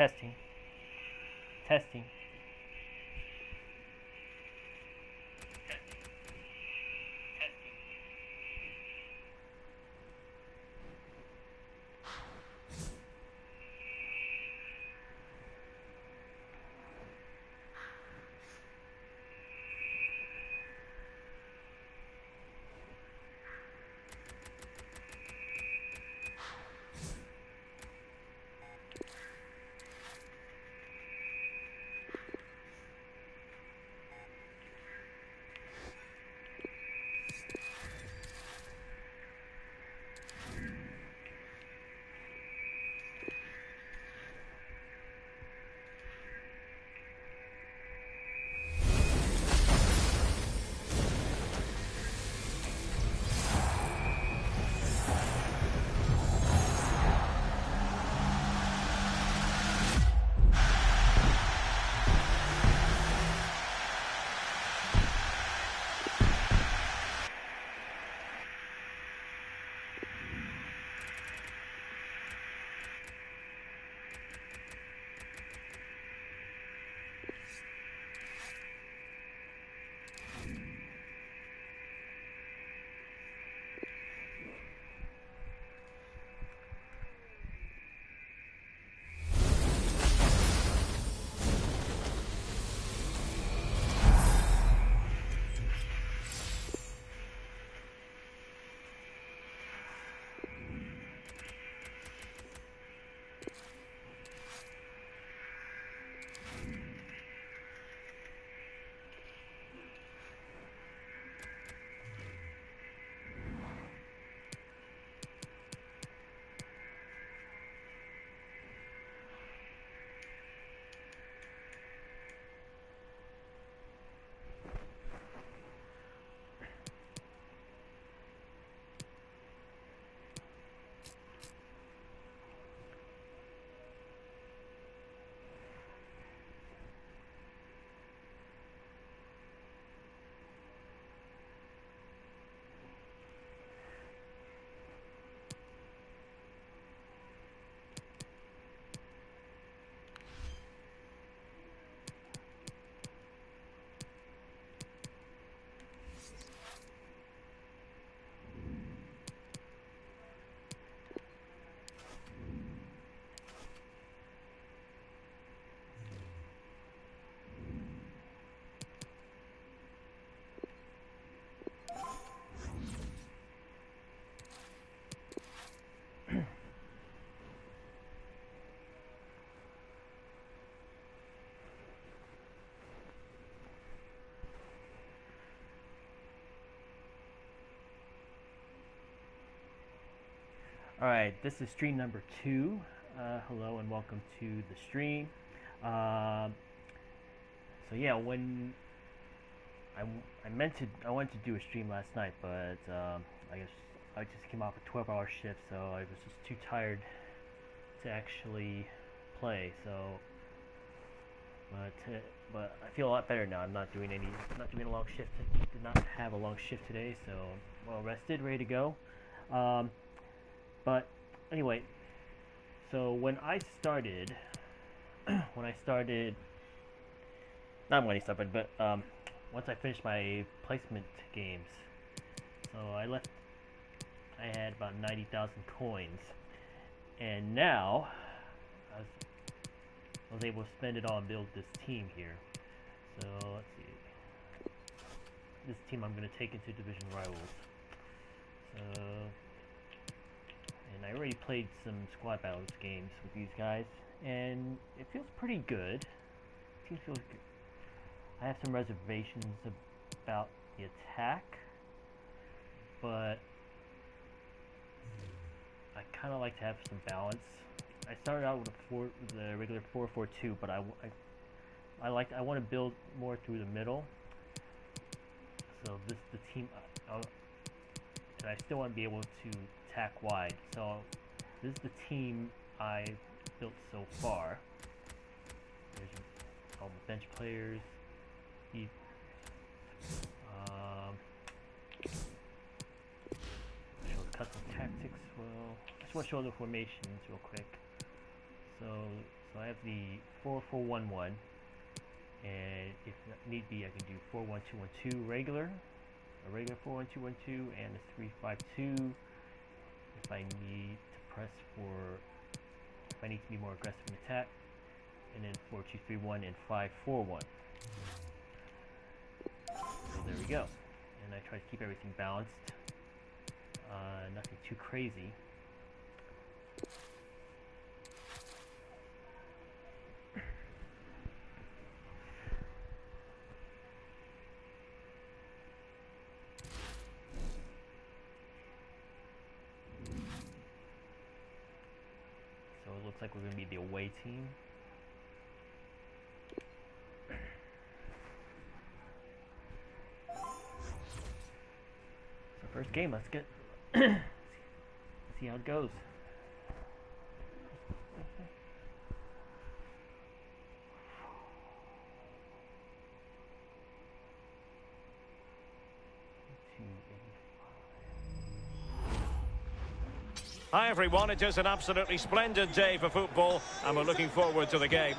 Testing. Testing. Alright, this is stream number 2. Hello and welcome to the stream. So yeah, when I wanted to do a stream last night, but I guess I just came off a 12-hour shift, so I was just too tired to actually play. So, but I feel a lot better now. I'm not doing a long shift. Did not have a long shift today, so well rested, ready to go. But anyway, so not when I started, but once I finished my placement games, so I had about 90,000 coins, and now I was able to spend it all and build this team here. So let's see, this team I'm going to take into Division Rivals. So. And I already played some squad battles games with these guys, and it feels pretty good. The team feels good. I have some reservations about the attack, but I kind of like to have some balance. I started out with the regular 4-4-2, but I want to build more through the middle. So the team, and I still want to be able to attack wide. So this is the team I built so far. There's all the bench players. Show the custom tactics. Well, I just want to show the formations real quick. So So I have the 4-4-1-1, and if need be, I can do 4-1-2-1-2 regular, a regular 4-1-2-1-2, and a 3-5-2 if I need to press for, if I need to be more aggressive in attack, and then 4-2-3-1 and 5-4-1. So there we go. And I try to keep everything balanced, nothing too crazy. So it looks like we're going to be the away team. So first game, let's get see how it goes. Hi everyone, it is an absolutely splendid day for football and we're looking forward to the game.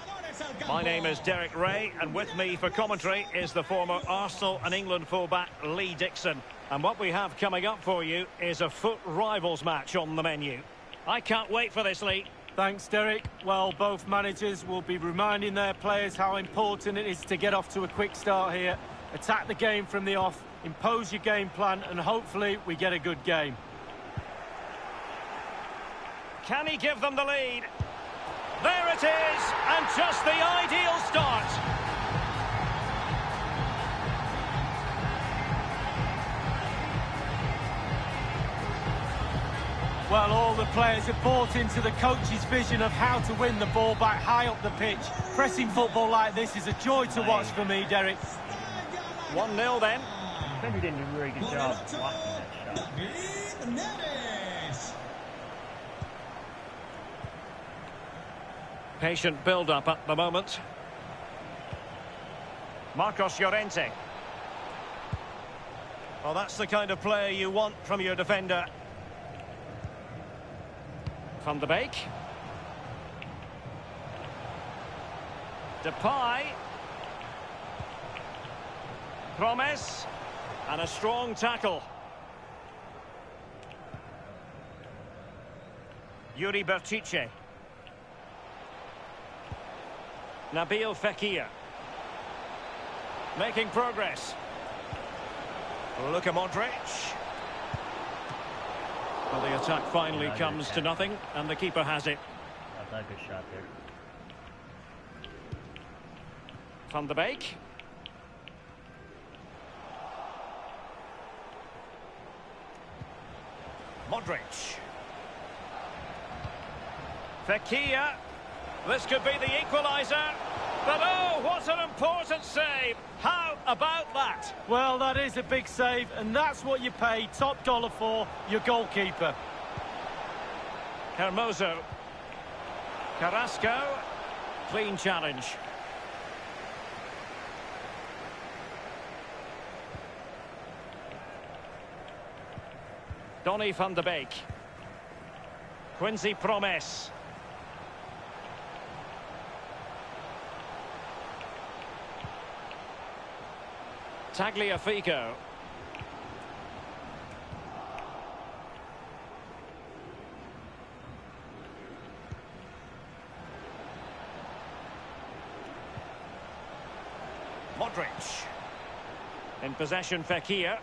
My name is Derek Ray and with me for commentary is the former Arsenal and England fullback Lee Dixon. And what we have coming up for you is a foot rivals match on the menu. I can't wait for this, Lee. Thanks, Derek. Well, both managers will be reminding their players how important it is to get off to a quick start here. Attack the game from the off, impose your game plan and hopefully we get a good game. Can he give them the lead? There it is, and just the ideal start. Well, all the players have bought into the coach's vision of how to win the ball back high up the pitch. Pressing football like this is a joy to watch for me, Derek. 1-0 then. Defender didn't do a very good job blocking that shot. Patient build-up at the moment. Marcos Llorente. Well, that's the kind of play you want from your defender. Van de Beek. Depay. Promes. And a strong tackle. Yuri Bertice. Nabil Fekir. Making progress. Luka Modric. Well, the attack finally comes to nothing, and the keeper has it. That's not a good shot there. Van de Beek. Modric. Fekir. This could be the equaliser. But oh, what an important save. How about that? Well, that is a big save, and that's what you pay top dollar for, your goalkeeper. Hermoso. Carrasco. Clean challenge. Donny van de Beek. Quincy Promes. Tagliafico. Modric. In possession, Fekir.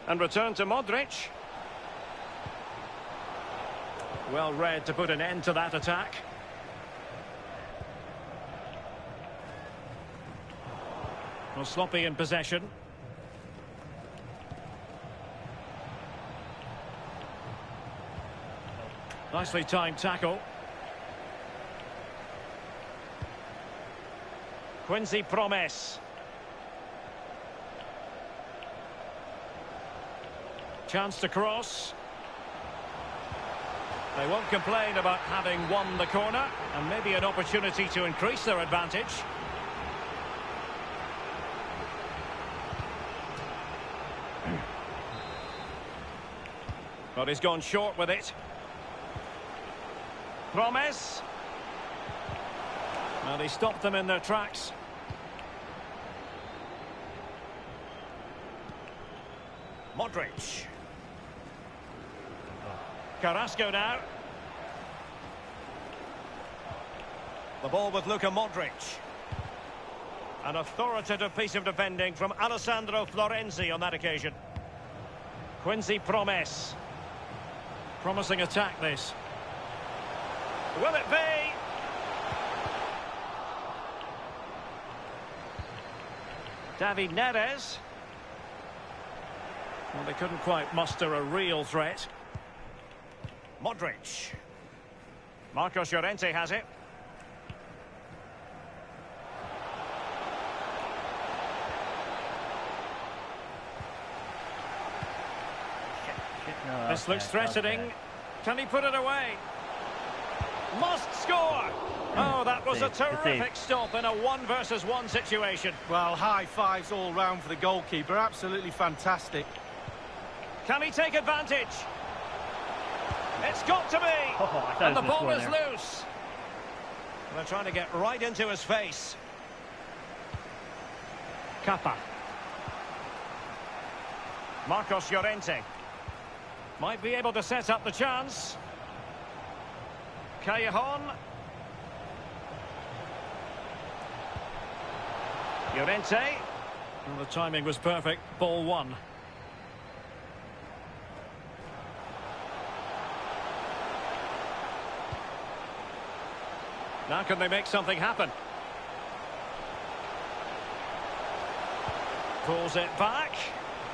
And return to Modric. Well read to put an end to that attack. Well, sloppy in possession. Nicely timed tackle. Quincy Promes. Chance to cross. They won't complain about having won the corner, and maybe an opportunity to increase their advantage. But he's gone short with it. Promes. Well, he stopped them in their tracks. Modric. Carrasco now. The ball with Luka Modric. An authoritative piece of defending from Alessandro Florenzi on that occasion. Quincy Promes. Promising attack, this. Will it be? David Neres. Well, they couldn't quite muster a real threat. Modric. Marcos Llorente has it. No, This looks threatening. Can he put it away? Must score! Oh, that was a terrific stop in a 1-versus-1 situation. Well, high fives all round for the goalkeeper. Absolutely fantastic. Can he take advantage? It's got to be! Oh, and the ball is loose. They're trying to get right into his face. Kappa. Marcos Llorente. Might be able to set up the chance. Callejon. Llorente. Well, the timing was perfect. Ball one. Now can they make something happen? Pulls it back.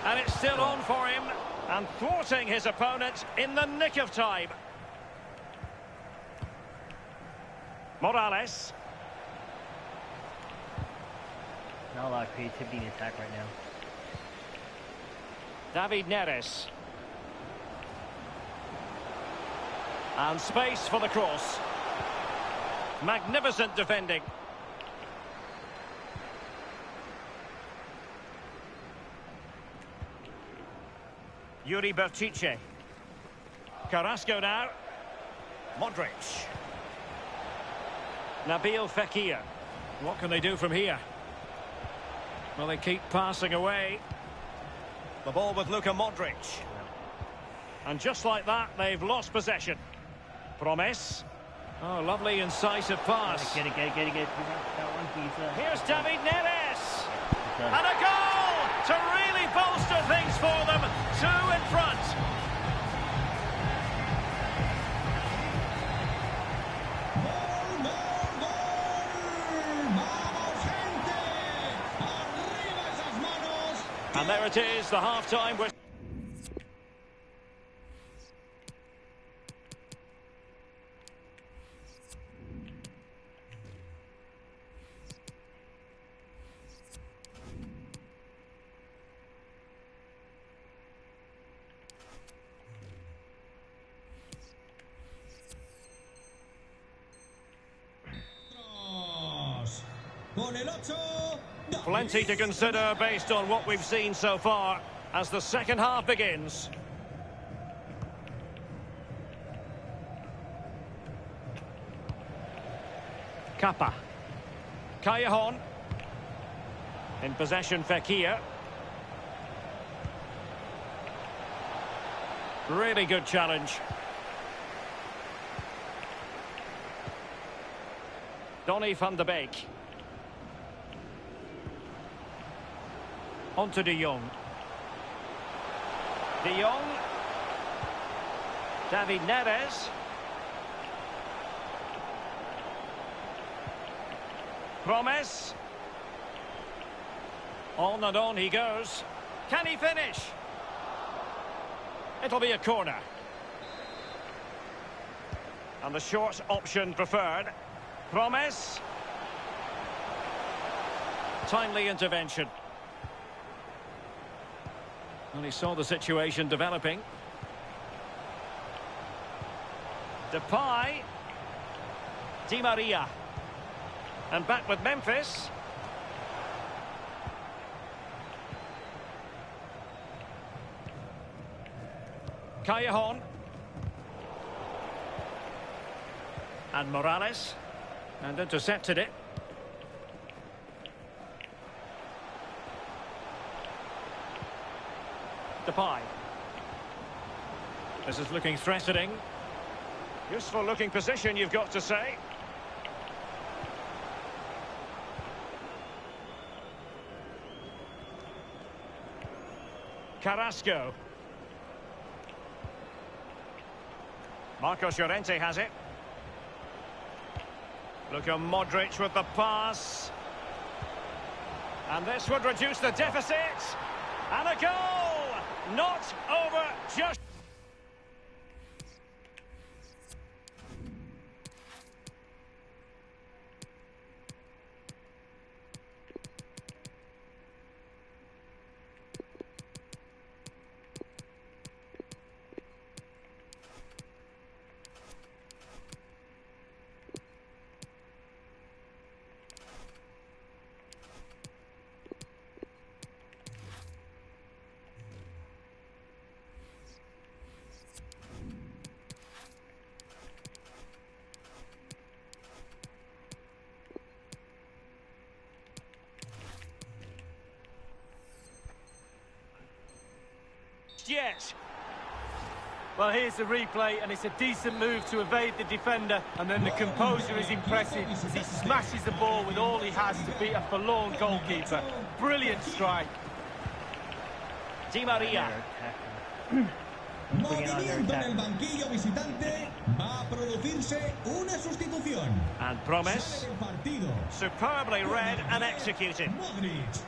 And it's still on for him. And thwarting his opponent in the nick of time. Morales. Not a lot of creativity in attack right now. David Neres. And space for the cross. Magnificent defending. Yuri Berchiche. Carrasco now. Modric. Nabil Fekir. What can they do from here? Well, they keep passing away. The ball with Luka Modric. And just like that, they've lost possession. Promes. Oh, lovely incisive pass. Get it. That one, Here's David Neres. And a goal to really bolster things for them. 2 in front. And there it is, the half-time. Plenty to consider based on what we've seen so far as the second half begins. Kappa. Callejon. In possession, Fekir. Really good challenge. Donny van de Beek. On to De Jong. De Jong. David Neres. Promes. On and on he goes. Can he finish? It'll be a corner. And the short option preferred. Promes. Timely intervention. And he saw the situation developing. Depay. Di Maria. And back with Memphis. Callejon. And Morales. And intercepted it. Depay. This is looking threatening. Useful looking position, you've got to say. Carrasco. Marcos Llorente has it. Luka Modric with the pass. And this would reduce the deficit. And a goal! Not over just... Yet. Well, here's the replay, and it's a decent move to evade the defender, and then the composure is impressive as he smashes the ball with all he has to beat a forlorn goalkeeper. Brilliant strike. Di Maria. Movimiento en el banquillo visitante. Va a producirse una sustitución. And Promise. Sale del partido. Superbly read and executed. Modric.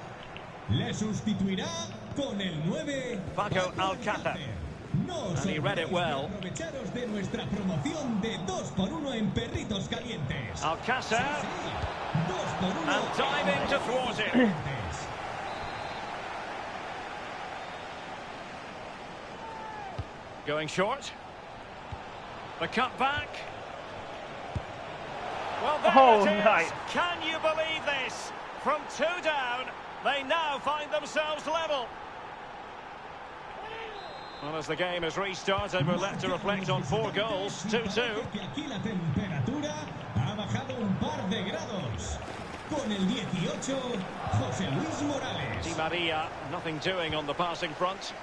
Le sustituirá con el 9 Paco Alcácer. No And he read it well. Aprovecharos de nuestra promoción de 2x1 en perritos calientes. Alcácer. Sí, 2x1 And diving to thwart it. calientes. Going short. The cut back. Well, there Oh, it is. nice. Can you believe this? From 2 down, they now find themselves level. Well, as the game has restarted, we're left to reflect on 4 goals. 2-2. Que aquí la temperatura ha bajado un par de grados. Con el 18, José Luis Morales. Di Maria, nothing doing on the passing front.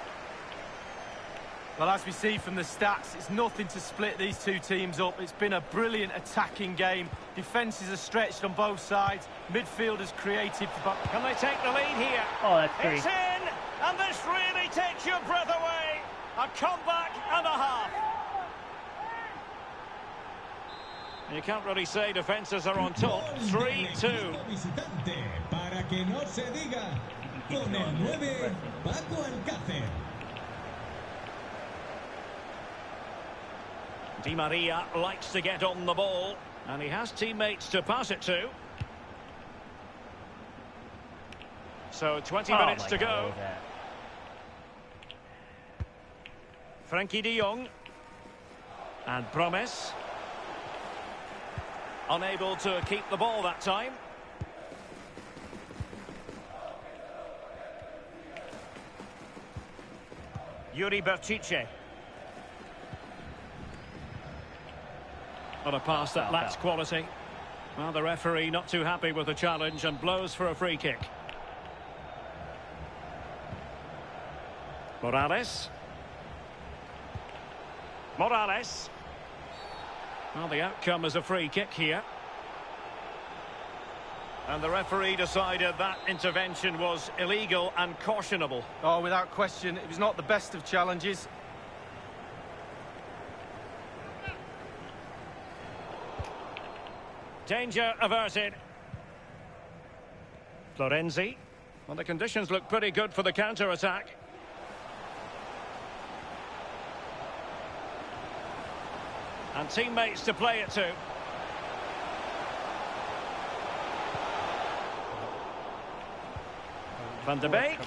Well, as we see from the stats, it's nothing to split these two teams up. It's been a brilliant attacking game. Defences are stretched on both sides. Midfielders creative. Can they take the lead here? Oh, that's great. It's in, and this really takes your breath away. A comeback and a half. You can't really say defences are on top. 3-2. Visitante, para que no se diga. Con el 9, Paco Alcácer. Di Maria likes to get on the ball, and he has teammates to pass it to. So 20 minutes to go. Frankie de Jong. And Promise. Unable to keep the ball that time. Yuri Berchiche. On a pass that lacks quality. Well, the referee not too happy with the challenge and blows for a free kick. Morales. Morales. Well, the outcome is a free kick here. And the referee decided that intervention was illegal and cautionable. Oh, without question, it was not the best of challenges. Danger averted. Florenzi. Well, the conditions look pretty good for the counter-attack. And teammates to play it to. Van de Beek.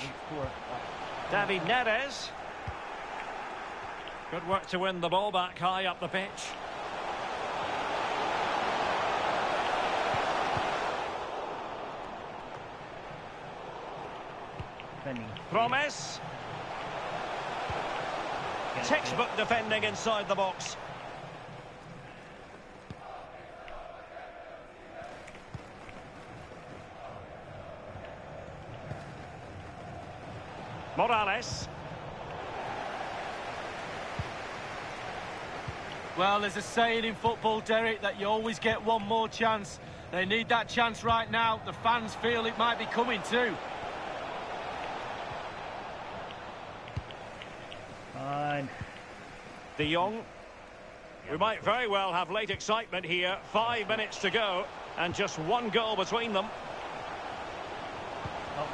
David Neres. Good work to win the ball back high up the pitch. Promise. Textbook defending inside the box. Morales. Well, there's a saying in football, Derek, that you always get one more chance. They need that chance right now. The fans feel it might be coming too. Fine. De Jong. We might very well have late excitement here. 5 minutes to go, and just one goal between them.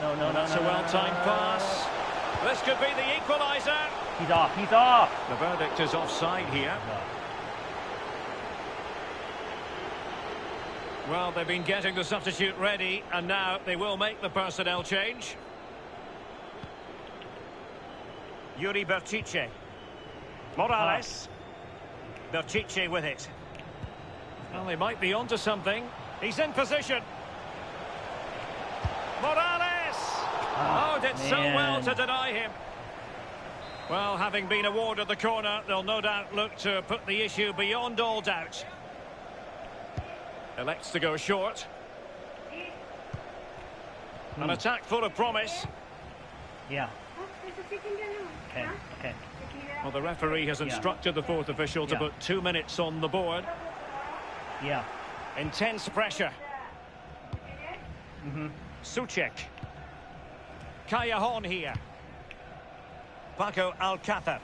Oh, no. That's a well-timed pass. This could be the equaliser. He's off. He's off. The verdict is offside here. Well, they've been getting the substitute ready, and now they will make the personnel change. Yuri Berchiche. Morales. Berchiche with it. Well, they might be onto something. He's in position. Morales! Oh, did so well to deny him. Well, having been awarded the corner, they'll no doubt look to put the issue beyond all doubt. Elects to go short. An attack full of promise. Yeah. Okay. Well, the referee has instructed the fourth official to put 2 minutes on the board. Yeah. Intense pressure. Suchek. Callejon here. Paco Alcácer.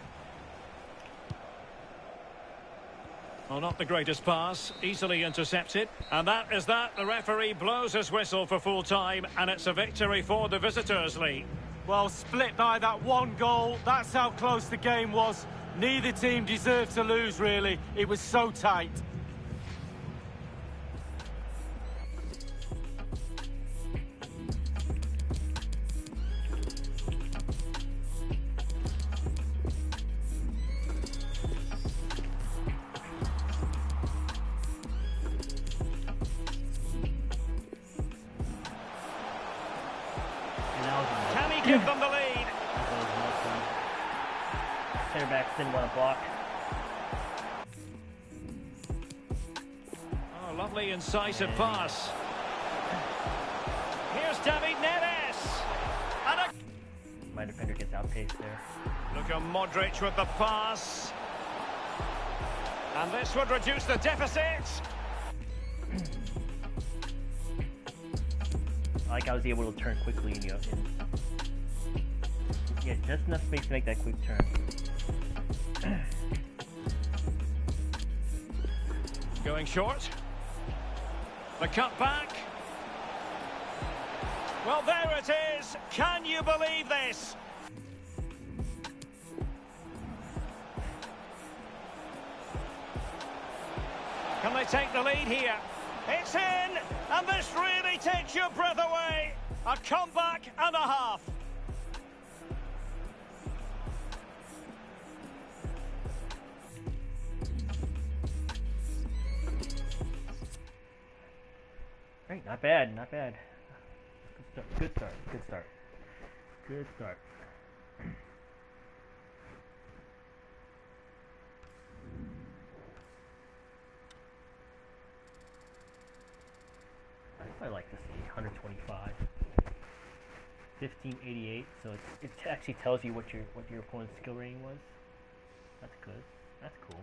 Well, not the greatest pass, easily intercepted. And that is that. The referee blows his whistle for full time, and it's a victory for the visitors, Lee. Well, split by that one goal. That's how close the game was. Neither team deserved to lose, really. It was so tight. Can he give them the lead? Center backs didn't want to block. Oh, lovely incisive pass. Here's David Neres. And My defender gets outpaced there. Luka Modric with the pass. And this would reduce the deficit. I was able to turn quickly in yeah, just enough space to make that quick turn. Going short. The cut back. Well, there it is. Can you believe this? Can they take the lead here? It's in, and this really takes your breath away. A comeback and a half. Great, not bad, not bad. Good start. I like to see 125, 1588. So it actually tells you what your opponent's skill rating was. That's good. That's cool.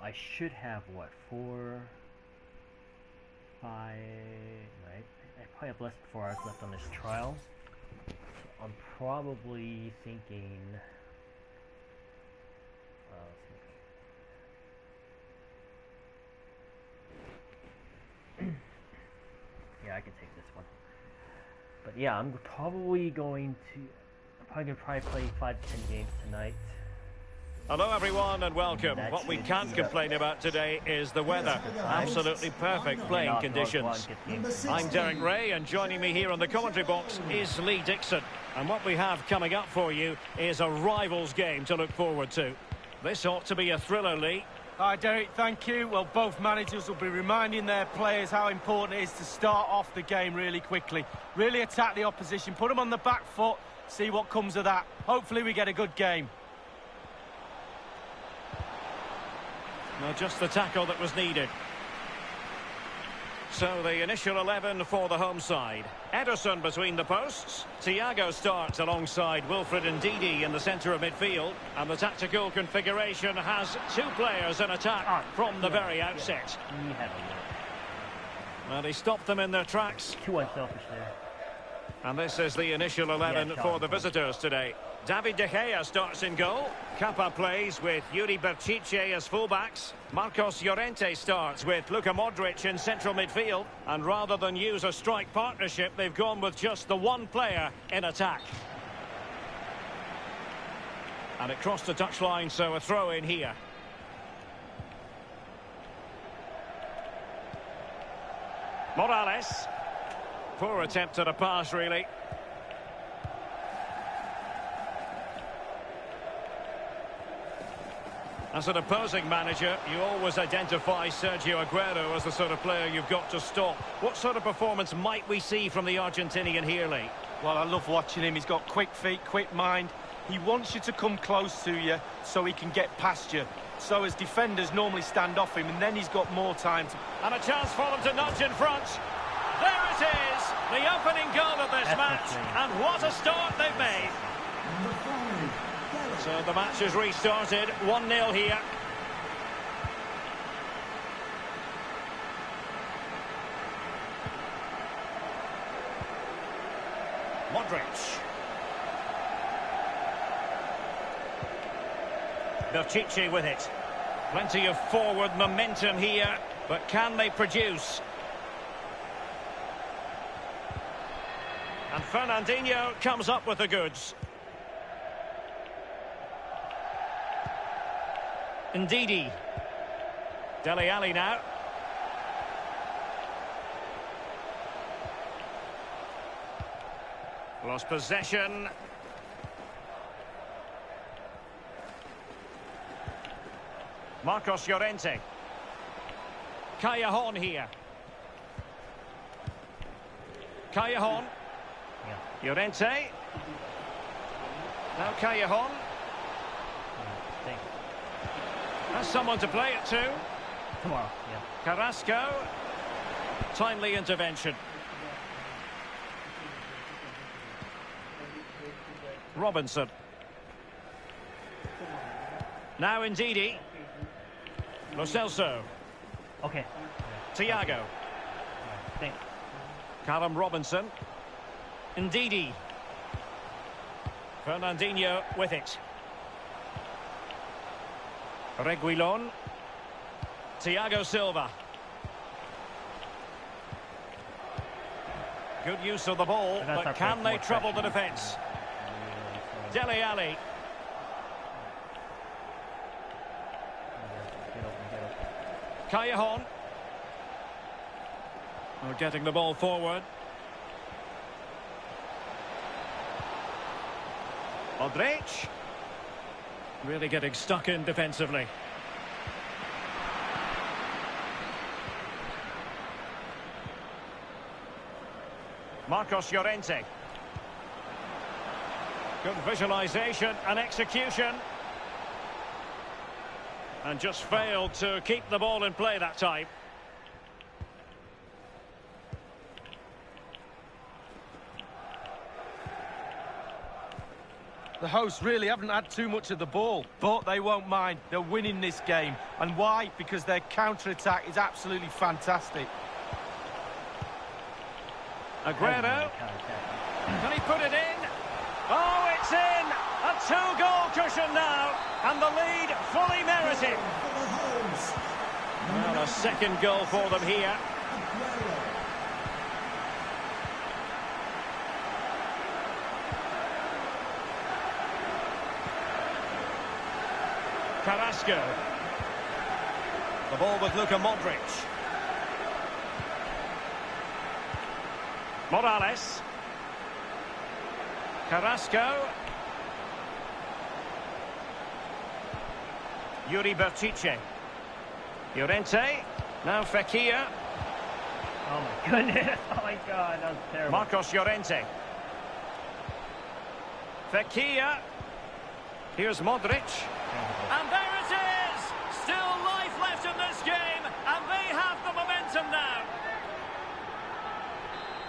I should have what, 4, 5, right? I probably have less than 4 hours left on this trial. So I'm probably thinking, yeah, I can take this one. But yeah, I'm probably going to play 5 to 10 games tonight. Hello everyone and welcome. What we can't complain about today is the weather. Absolutely perfect playing conditions. I'm Derek Ray, and joining me here on the commentary box is Lee Dixon. And what we have coming up for you is a rivals game to look forward to. This ought to be a thriller, Lee. Hi, Derek, thank you. Well, both managers will be reminding their players how important it is to start off the game really quickly. Really attack the opposition, put them on the back foot, see what comes of that. Hopefully we get a good game. Well, just the tackle that was needed. So the initial 11 for the home side. Ederson between the posts. Thiago starts alongside Wilfred Ndidi in the centre of midfield. And the tactical configuration has 2 players in attack from the very outset. Well, he stopped them in their tracks. Too unselfish there. And this is the initial 11 for the visitors today. David De Gea starts in goal. Kappa plays with Yuri Berchiche as fullbacks. Marcos Llorente starts with Luka Modric in central midfield. And rather than use a strike partnership, they've gone with just the one player in attack. And it crossed the touchline, so a throw in here. Morales. Poor attempt at a pass, really. As an opposing manager, you always identify Sergio Aguero as the sort of player you've got to stop. What sort of performance might we see from the Argentinian here, Lee? Well, I love watching him. He's got quick feet, quick mind. He wants you to come close to you so he can get past you. So as defenders normally stand off him, and then he's got more time to... And a chance for them to nudge in front. There it is, the opening goal of this match. And what a start they've made. So the match is restarted, 1-0 here. Modric. Berchiche with it. Plenty of forward momentum here, but can they produce? And Fernandinho comes up with the goods. Ndidi. Dele Alli now. Lost possession. Marcos Llorente. Callejon here. Callejon. Llorente. Now Callejon. Has someone to play it to. Tomorrow, yeah. Carrasco. Timely intervention. Robinson. Now Ndidi. Lo Celso. Okay. Thiago. Thanks. Callum Robinson. Ndidi. Fernandinho with it. Reguilon. Thiago Silva. Good use of the ball, but can they trouble the defence? Dele Alli. Callejon. We're getting the ball forward. Modric. Really getting stuck in defensively. Marcos Llorente. Good visualisation and execution. And just failed to keep the ball in play that time. The hosts really haven't had too much of the ball, but they won't mind. They're winning this game. And why? Because their counter-attack is absolutely fantastic. Aguero. Can he put it in? Oh, it's in! A 2-goal cushion now, and the lead fully merited. Well, a second goal for them here. Carrasco. The ball with Luka Modric. Morales. Carrasco. Yuri Bertice. Llorente. Now Fekir. Oh my goodness. Oh my god, that was terrible. Marcos Llorente. Fekir. Here's Modric. And there it is! Still life left in this game, and they have the momentum now.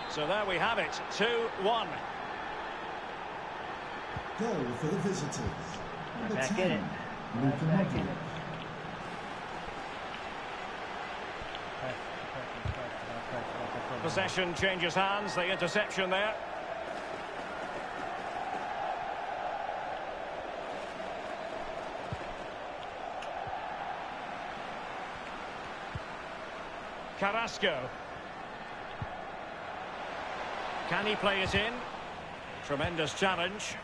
So there we have it, 2-1. Goal for the visitors. Number Back 10, in it. Luka Modric. Possession changes hands, the interception there. Carrasco. Can he play it in? Tremendous challenge.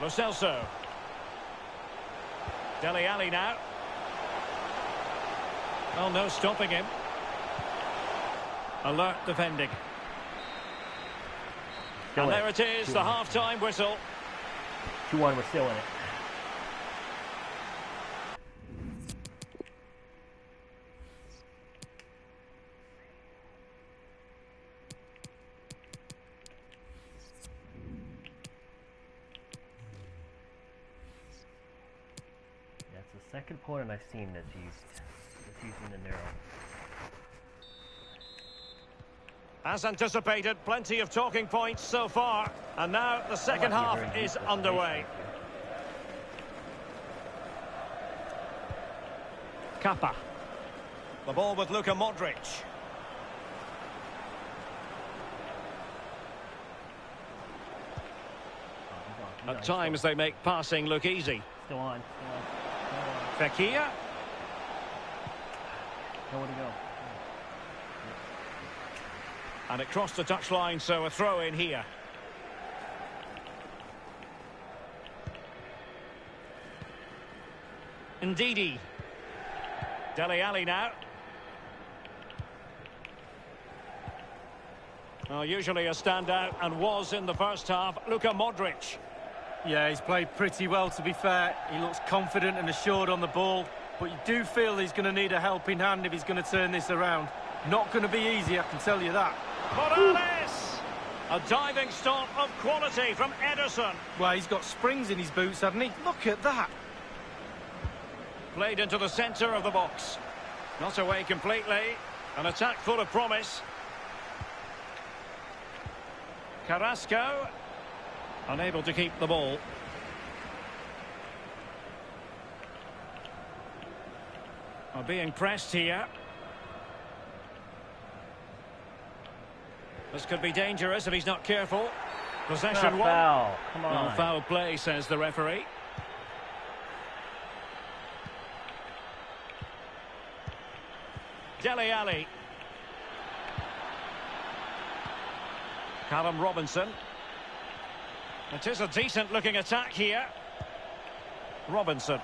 Lo Celso. Dele Alli now. Well, no stopping him. Alert defending. And there it is, the half-time whistle. 2-1, we're still in it. That's the second opponent I've seen that's using the narrow. As anticipated, plenty of talking points so far. And now the second half is underway. Kappa. The ball with Luka Modric. At times they make passing look easy. Still on. Fekir. Nowhere to go. And it crossed the touchline, so a throw in here. Ndidi. Dele Alli now. Well, usually a standout, and was in the first half, Luka Modric. Yeah, he's played pretty well, to be fair. He looks confident and assured on the ball, but you do feel he's going to need a helping hand if he's going to turn this around. Not going to be easy, I can tell you that. Morales! A diving stop of quality from Ederson. Well, he's got springs in his boots, hasn't he? Look at that. Played into the centre of the box. Not away completely. An attack full of promise. Carrasco. Unable to keep the ball. Are being pressed here. This could be dangerous if he's not careful. Possession one. Foul. Come on. Well, foul play, says the referee. Dele Alli. Callum Robinson. It is a decent looking attack here. Robinson.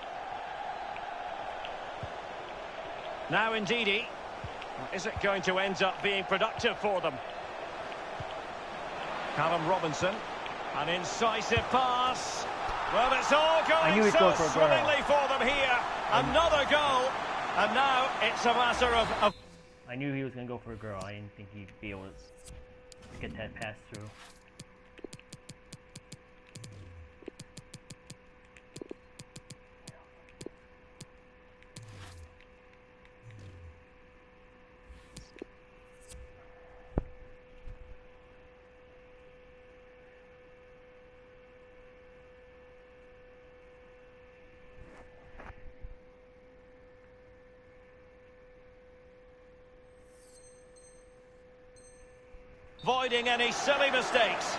Now Ndidi. Is it going to end up being productive for them? Callum Robinson. An incisive pass. Well, it's all going so swimmingly for them here. Another goal. And now it's a matter of... I knew he was going to go for a girl. I didn't think he'd be able to get that pass through. Avoiding any silly mistakes.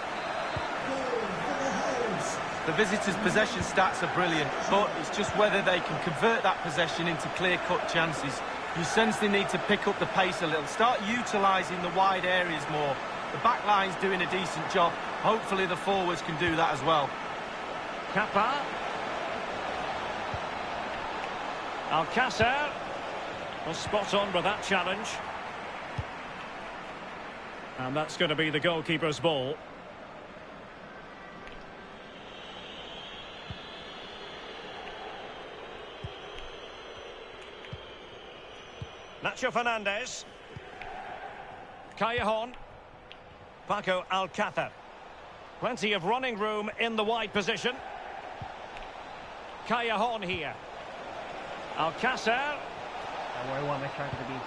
The visitors' possession stats are brilliant, but it's just whether they can convert that possession into clear-cut chances. You sense they need to pick up the pace a little, start utilising the wide areas more. The back line's doing a decent job. Hopefully the forwards can do that as well. Kappa. Alcácer. Well, spot on with that challenge. And that's going to be the goalkeeper's ball. Nacho Fernandez. Callejon. Paco Alcácer. Plenty of running room in the wide position. Callejon here. Alcácer. Where I want my striker to be.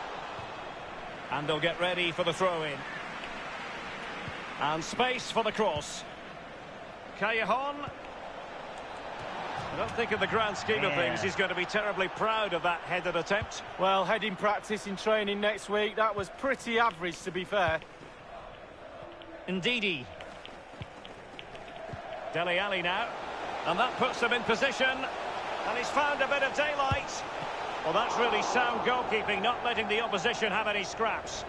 And they'll get ready for the throw-in. And space for the cross. Callejon. I don't think in the grand scheme of things he's going to be terribly proud of that headed attempt. Well, heading practice in training next week, that was pretty average, to be fair. Ndidi. Dele Alli now. And that puts them in position. And he's found a bit of daylight. Well, that's really sound goalkeeping, not letting the opposition have any scraps.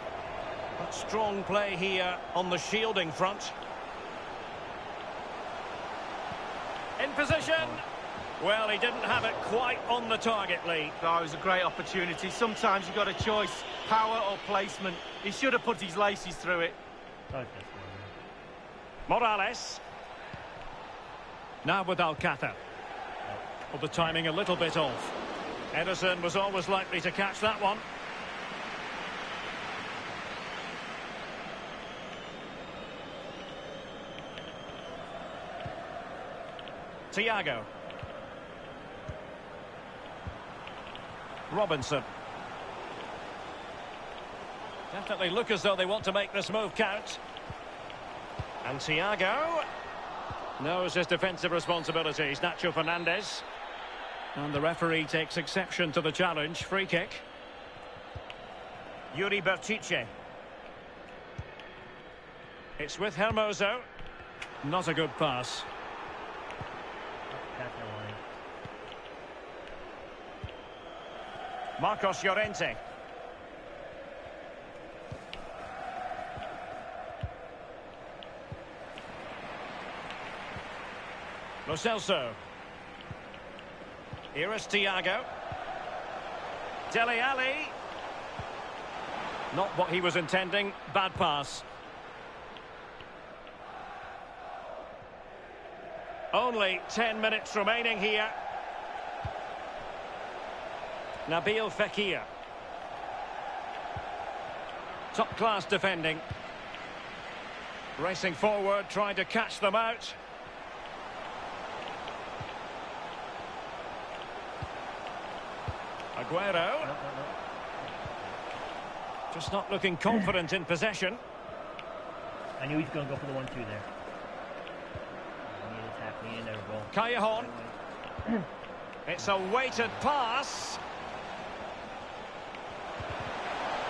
But strong play here on the shielding front. In position. Well, he didn't have it quite on the target, Lee. Oh, it was a great opportunity. Sometimes you've got a choice, power or placement. He should have put his laces through it. Morales. Now with Alcácer. Well, the timing a little bit off. Ederson was always likely to catch that one. Thiago. Robinson. Definitely look as though they want to make this move count. And Thiago knows his defensive responsibilities. Nacho Fernandez. And the referee takes exception to the challenge. Free kick. Yuri Berchiche. It's with Hermoso. Not a good pass. Marcos Llorente. Lo Celso. Here is Thiago. Dele Alli. Not what he was intending. Bad pass. Only 10 minutes remaining here. Nabil Fekir. Top-class defending. Racing forward, trying to catch them out. Aguero. Just not looking confident in possession. I knew he was going to go for the 1-2 there. He is happening in there, ball. Callejon. It's a weighted pass.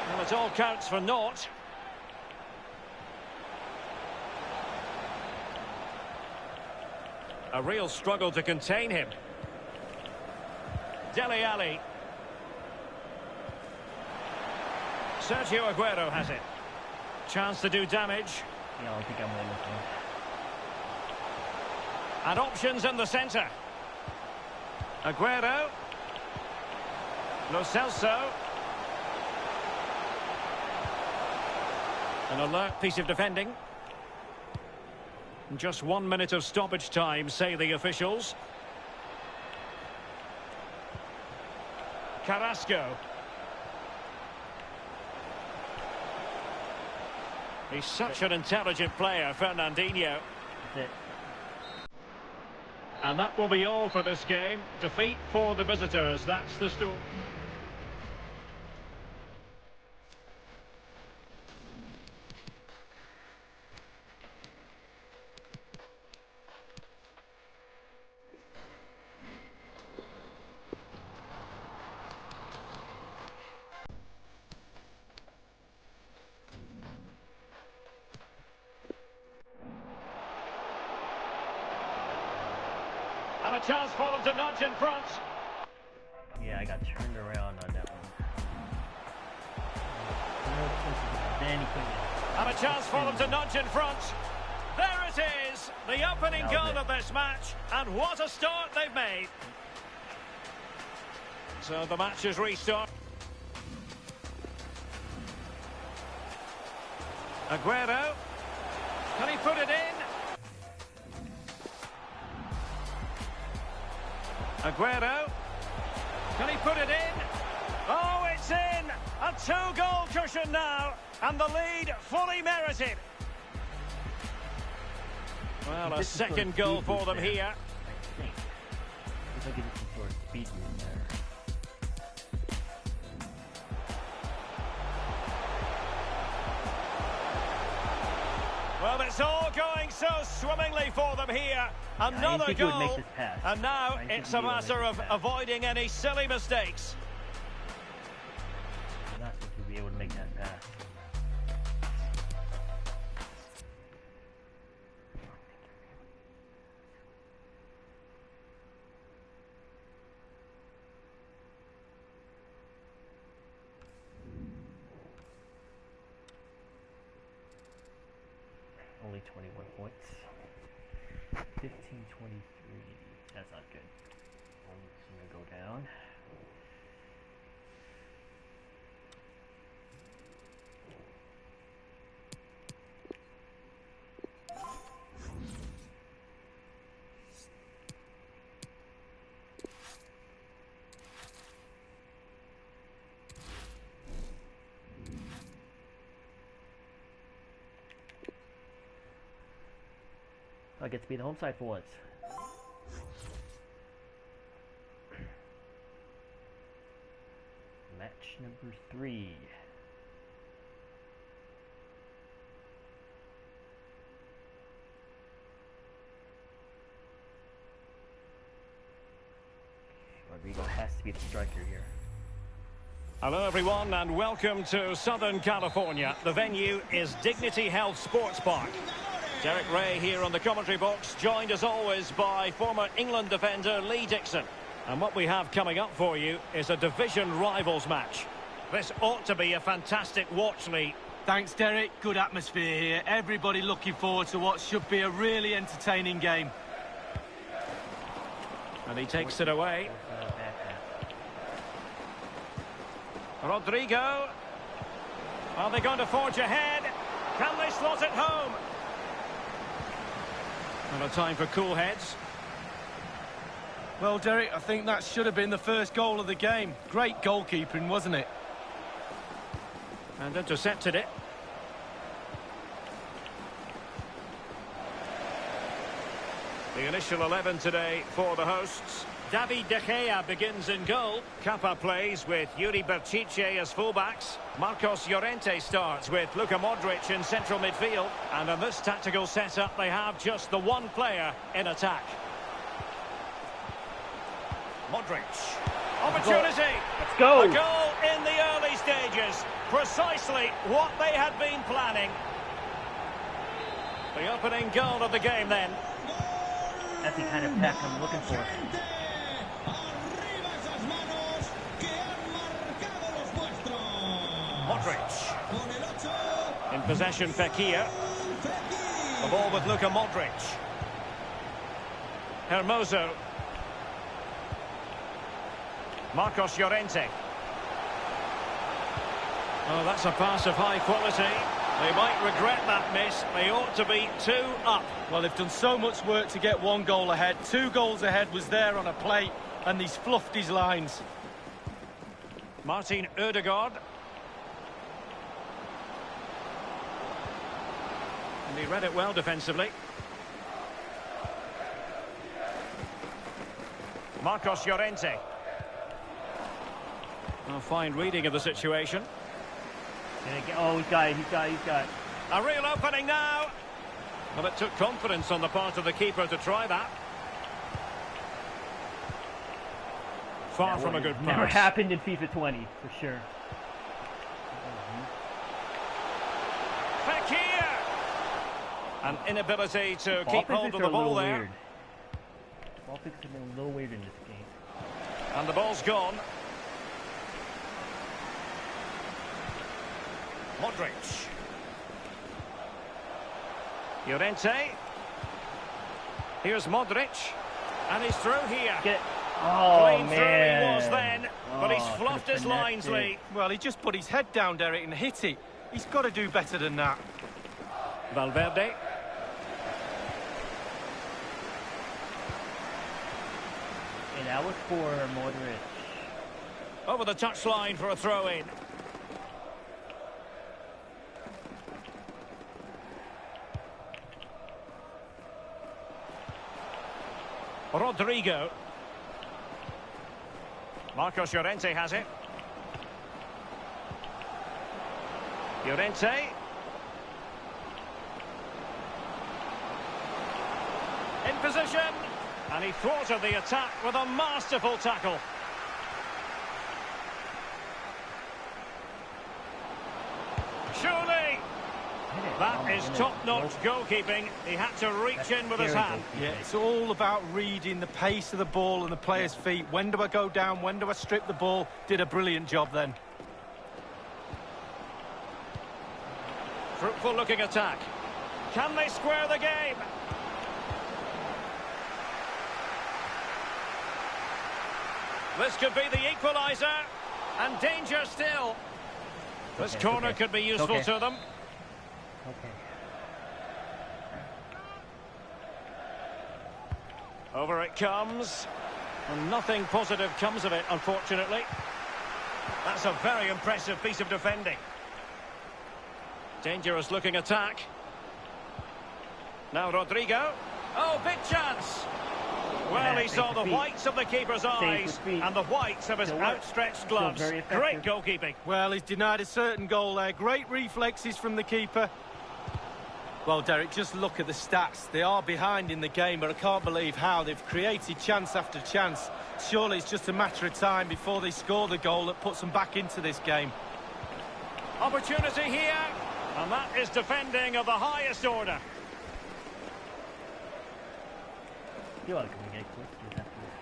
Well, it all counts for naught. A real struggle to contain him. Dele Alli. Sergio Aguero has it. Chance to do damage. Yeah, I don't think I'm winning this one. And options in the centre. Aguero. Lo Celso. An alert piece of defending. Just 1 minute of stoppage time, say the officials. Carrasco. He's such an intelligent player, Fernandinho. That's it. And that will be all for this game. Defeat for the visitors, that's the story. chance for them to nudge in front. Yeah, I got turned around on that one. Then he couldn't. And a chance for them to nudge in front. There it is, the opening goal of this match, and what a start they've made. So the match is restarted. Aguero, can he put it in? Aguero, can he put it in? Oh, it's in! A two-goal cushion now, and the lead fully merited. Well, a second goal for them here. I think. If I give it some sort of speed in there. Well, it's all going so swimmingly for them here. Another goal, and now it's a matter of avoiding any silly mistakes. I'm not supposed to be able to make that pass. Only 21 points. 15-23. That's not good. I'm just gonna go down. I get to be the home side for once. Match number 3. Rodrigo has to be the striker here. Hello everyone and welcome to Southern California. The venue is Dignity Health Sports Park. Derek Ray here on the commentary box, joined as always by former England defender Lee Dixon. And what we have coming up for you is a division rivals match. This ought to be a fantastic watch, Lee. Thanks, Derek. Good atmosphere here. Everybody looking forward to what should be a really entertaining game. And he takes it away. Rodrigo. Are they going to forge ahead? Can they slot it home? And a time for cool heads. Well, Derek, I think that should have been the first goal of the game. Great goalkeeping, wasn't it? And intercepted it. The initial 11 today for the hosts. David De Gea begins in goal. Kappa plays with Yuri Berchiche as fullbacks. Marcos Llorente starts with Luka Modric in central midfield. And in this tactical setup, they have just the one player in attack. Modric. Opportunity. Let's go. A goal in the early stages. Precisely what they had been planning. The opening goal of the game then. That's the kind of pack I'm looking for. Modric. In possession, Fekir. The ball with Luka Modric. Hermoso. Marcos Llorente. Oh, that's a pass of high quality. They might regret that miss. They ought to be 2 up. Well, they've done so much work to get 1 goal ahead. 2 goals ahead was there on a plate, and he's fluffed his lines. Martin Ødegaard. And he read it well defensively. Marcos Llorente. A fine reading of the situation. Oh, he's got it. A real opening now. Well, it took confidence on the part of the keeper to try that. Far from a good pass. Never happened in FIFA 20, for sure. Fekir! An inability to keep hold of the ball there. Weird. Ball fix have been a little weird in this game. And the ball's gone. Modric. Llorente. Here's Modric. And he's through here. Get it. Oh, Clean man. through he was then, but he's Oh, fluffed his lines, connected. Lee. Well, he just put his head down, Derek, and hit it. He's got to do better than that. Valverde. And that was for Modric. Over the touchline for a throw-in. Rodrigo. Marcos Llorente has it. Llorente. In position. And he thwarted the attack with a masterful tackle. Surely. That is top-notch goalkeeping. He had to reach in with his hand. Yeah, it's all about reading the pace of the ball and the player's feet. When do I go down? When do I strip the ball? Did a brilliant job then. Fruitful-looking attack. Can they square the game? This could be the equaliser. And danger still. This corner could be useful to them. Okay. Over it comes. And nothing positive comes of it, unfortunately. That's a very impressive piece of defending. Dangerous looking attack. Now Rodrigo. Oh, big chance. Well, he saw the whites of the keeper's eyes and the whites of his outstretched gloves. Great goalkeeping. Well, he's denied a certain goal there. Great reflexes from the keeper. Well, Derek, just look at the stats. They are behind in the game, but I can't believe how they've created chance after chance. Surely it's just a matter of time before they score the goal that puts them back into this game. Opportunity here. And that is defending of the highest order. I feel like I'm gonna get blisters after this.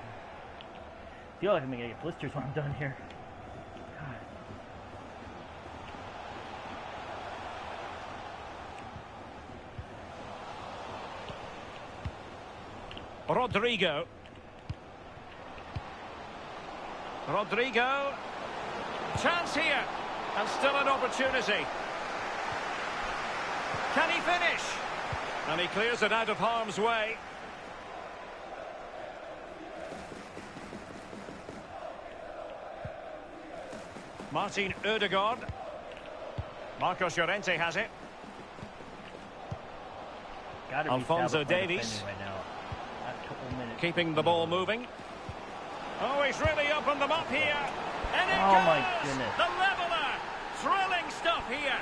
I feel like I'm gonna get blisters when I'm done here. God. Rodrigo. Rodrigo. Chance here. And still an opportunity. Can he finish? And he clears it out of harm's way. Martin Ødegaard. Marcos Llorente has it. Alphonso Davies. Right now. Last couple minutes. Keeping the ball moving. Oh, he's really opened them up here. And it Oh, goes! my goodness. The leveller. Thrilling stuff here.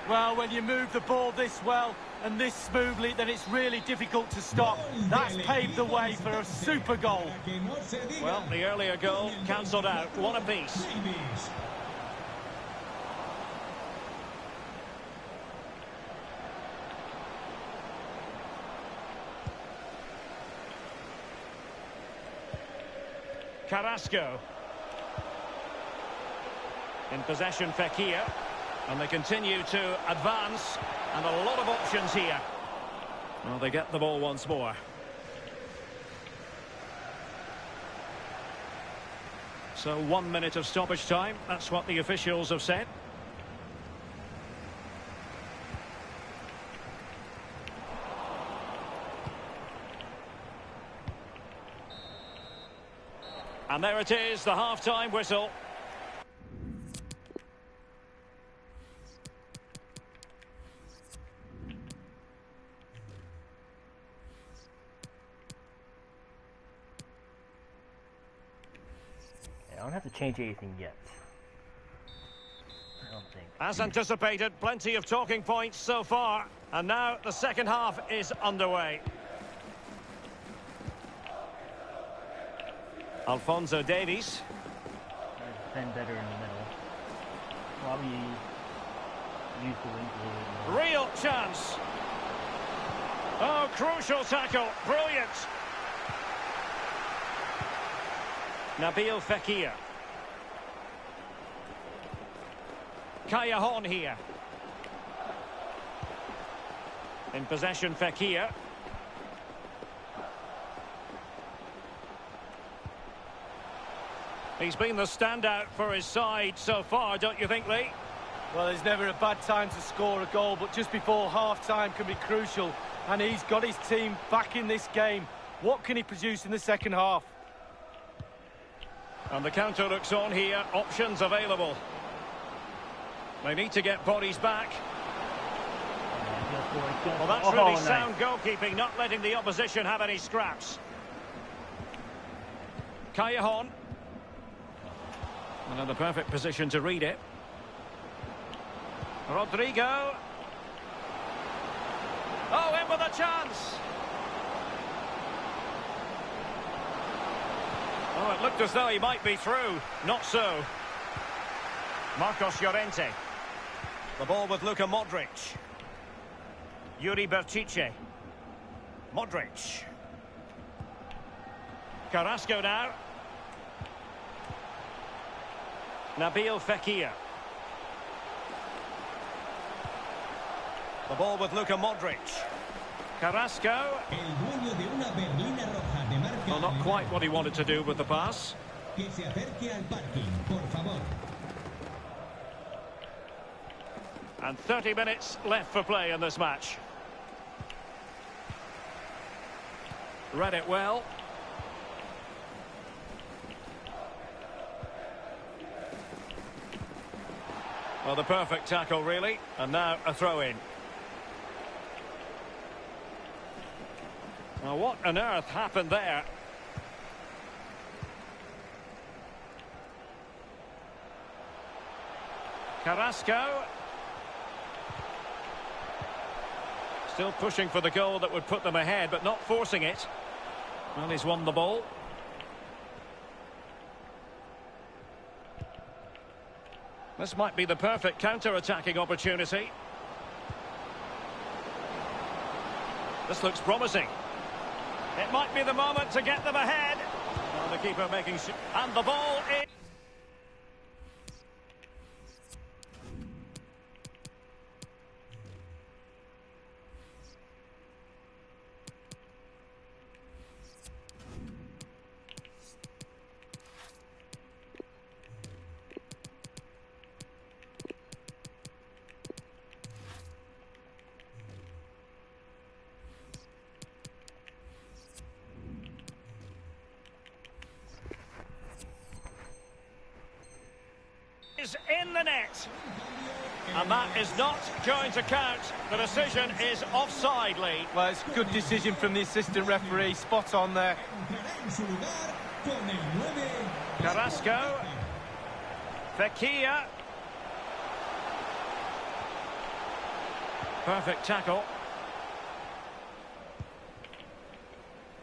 Well, when you move the ball this well and this smoothly, then it's really difficult to stop. That's paved the way for a super goal. Well, the earlier goal cancelled out. One apiece. Carrasco. In possession, Fekir. And they continue to advance. And a lot of options here. Well, they get the ball once more. So 1 minute of stoppage time. That's what the officials have said. And there it is, the half-time whistle. I don't have to change anything yet. I don't think. As anticipated, plenty of talking points so far. And now the second half is underway. Alphonso Davies. Defend better in the middle. Probably use the wing. Real chance. Oh, crucial tackle. Brilliant. Nabil Fekir. Kaya here. In possession, Fekir. He's been the standout for his side so far, don't you think, Lee? Well, there's never a bad time to score a goal, but just before half-time can be crucial. And he's got his team back in this game. What can he produce in the second half? And the counter looks on here. Options available. They need to get bodies back. Well, that's really sound goalkeeping, not letting the opposition have any scraps. Kaya. Another perfect position to read it. Rodrigo. Oh, in with a chance. Oh, it looked as though he might be through. Not so. Marcos Llorente. The ball with Luka Modric. Yuri Berchiche. Modric. Carrasco now. Nabil Fekir. The ball with Luka Modric. Carrasco. Well, not quite what he wanted to do with the pass. And 30 minutes left for play in this match. Read it well. Well, the perfect tackle, really. And now a throw-in. Now, what on earth happened there? Carrasco. Still pushing for the goal that would put them ahead, but not forcing it. Well, he's won the ball. This might be the perfect counter-attacking opportunity. This looks promising. It might be the moment to get them ahead. Well, the keeper making sure. And the ball in. Is in the net, and that is not going to count. The decision is offside, Lee. Well, it's a good decision from the assistant referee, spot on there. Carrasco. Fekir. Perfect tackle.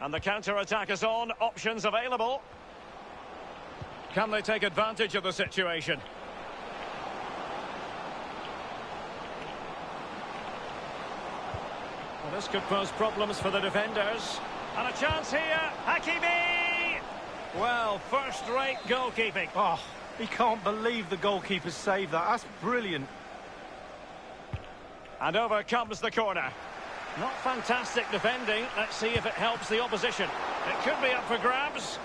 And the counter-attack is on, options available. Can they take advantage of the situation? Well, this could pose problems for the defenders. And a chance here. Hakimi! Well, first-rate goalkeeping. Oh, he can't believe the goalkeeper saved that. That's brilliant. And over comes the corner. Not fantastic defending. Let's see if it helps the opposition. It could be up for grabs.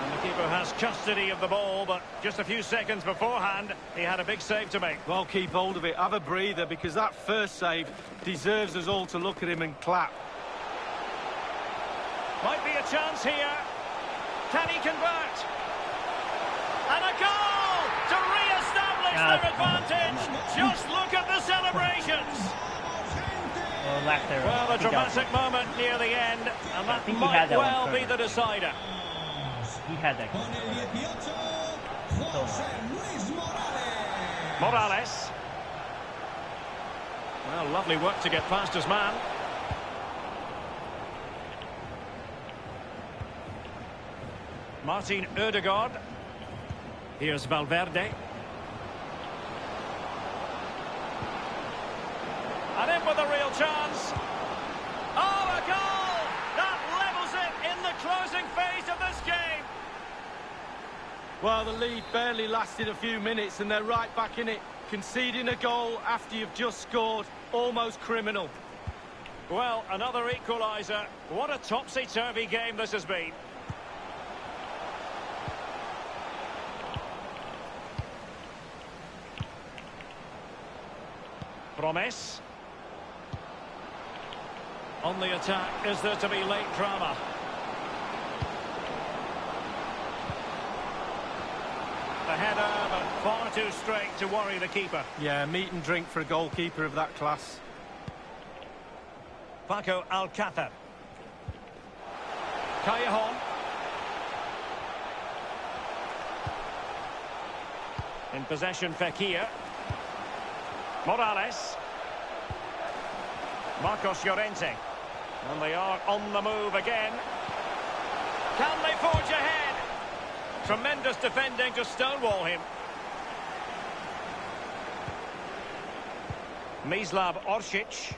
And the keeper has custody of the ball, but just a few seconds beforehand, he had a big save to make. Well, keep hold of it. Have a breather, because that first save deserves us all to look at him and clap. Might be a chance here. Can he convert? And a goal to re-establish their advantage. Just look at the celebrations. Well, a dramatic moment near the end, and that might well be the decider. He had that. Morales. Well, lovely work to get past his man. Martin Ødegaard. Here's Valverde. And And in with a real chance. Oh, a goal! That levels it in the closing phase of this game. Well, the lead barely lasted a few minutes and they're right back in it. Conceding a goal after you've just scored, almost criminal. Well, another equaliser. What a topsy-turvy game this has been. Promes. On the attack, is there to be late drama? The header, but far too straight to worry the keeper. Yeah, meat and drink for a goalkeeper of that class. Paco Alcácer. Callejon. In possession, Fekir. Morales. Marcos Llorente. And they are on the move again. Can they forge ahead? Tremendous defending to stonewall him. Mislav Orsic.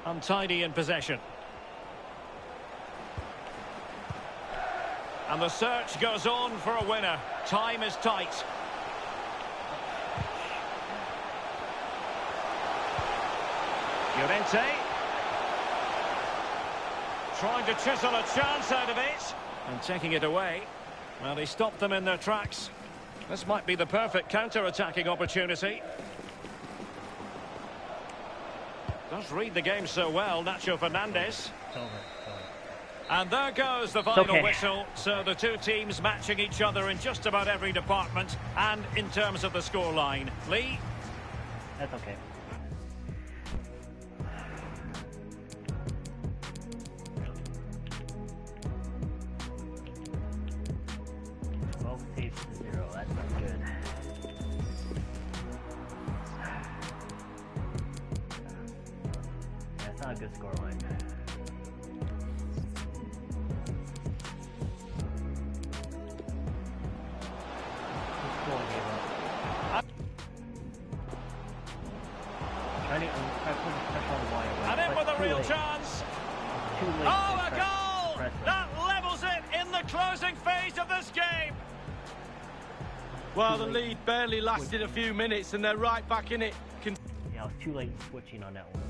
Untidy in possession. And the search goes on for a winner. Time is tight. Llorente. Trying to chisel a chance out of it. And taking it away. Well, he stopped them in their tracks. This might be the perfect counter-attacking opportunity. Does read the game so well, Nacho Fernandez. And there goes the final whistle. So the two teams matching each other in just about every department and in terms of the scoreline. Lee? That's okay. Saves to 0. That's not good. That's not a good scoreline. And in with a real chance. Oh, a goal! That levels it in the closing phase of this game. Well, the lead barely lasted a few minutes and they're right back in it. Yeah, I was too late switching on that one.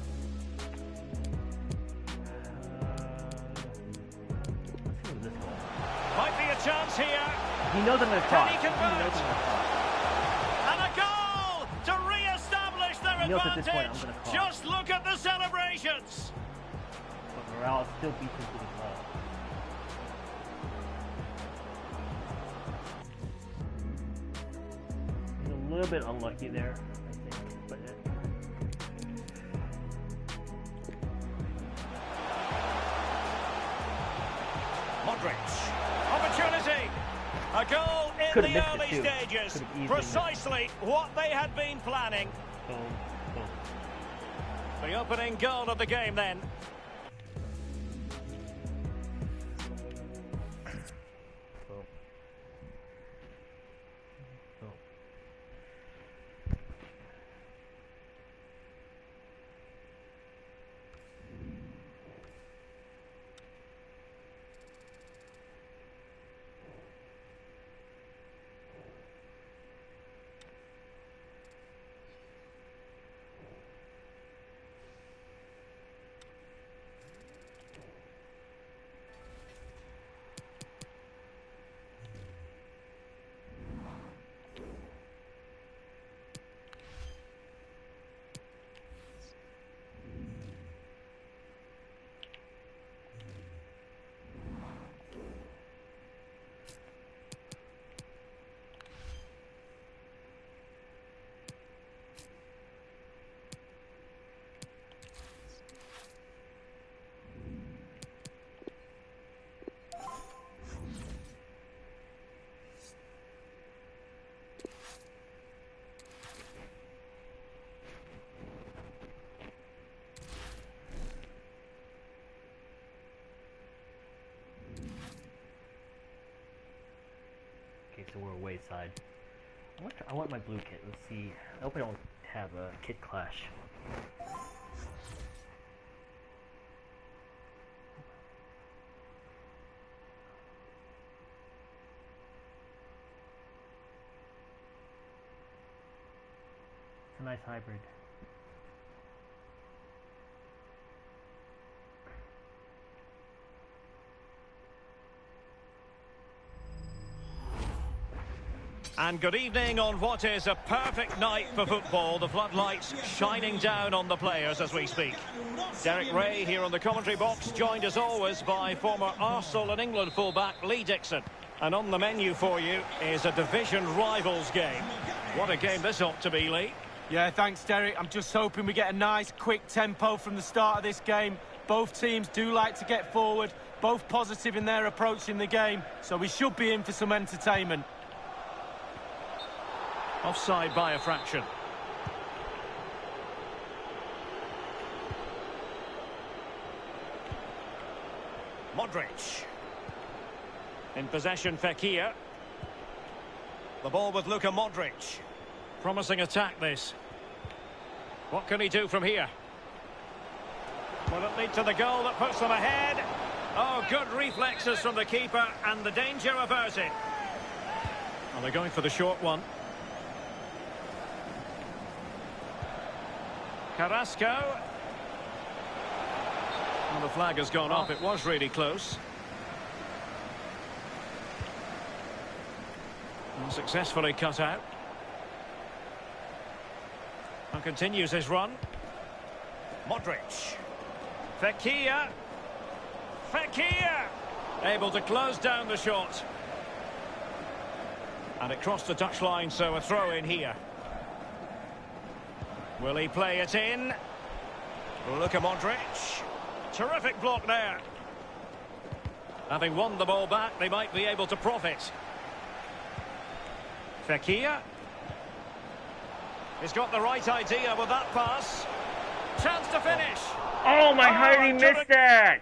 Let's see what this goal. Might be a chance here. He knows I'm going to cross. Can he convert? And a goal to re-establish their advantage. Just look at the celebrations. But Morales still beats him to the ball. A little bit unlucky there, I think, but Modric, opportunity, a goal in the early stages, precisely what they had been planning. The opening goal of the game then. Okay, so we're away side. I want my blue kit. Let's see. I hope I don't have a kit clash. a nice hybrid. And good evening on what is a perfect night for football. The floodlights shining down on the players as we speak. Derek Ray here on the commentary box, joined as always by former Arsenal and England fullback Lee Dixon. And on the menu for you is a division rivals game. What a game this ought to be, Lee. Yeah, thanks, Derek. I'm just hoping we get a nice, quick tempo from the start of this game. Both teams do like to get forward, both positive in their approach in the game, so we should be in for some entertainment. Offside by a fraction. Modric. In possession, Fekir. The ball with Luka Modric. Promising attack, this. What can he do from here? Will it lead to the goal that puts them ahead? Oh, good reflexes from the keeper, and the danger averted. Well, they're going for the short one. Carrasco. Well, the flag has gone off. It was really close. And successfully cut out. And continues his run. Modric. Fekir. Fekir! Able to close down the shot. And it crossed the touchline, so a throw in here. Will he play it in? Luka Modric. Terrific block there. Having won the ball back, they might be able to profit. Fekir. He's got the right idea with that pass. Chance to finish. Oh my, how did he miss that?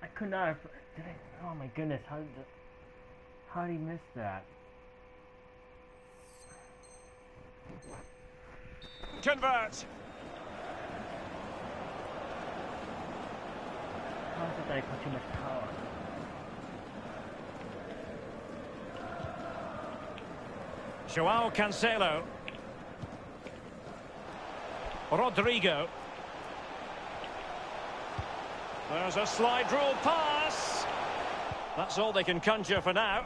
I could not have. Did I? Oh my goodness! How did he miss that? Convert. How did I put too much power? Joao Cancelo. Rodrigo. There's a slide rule pass. That's all they can conjure for now.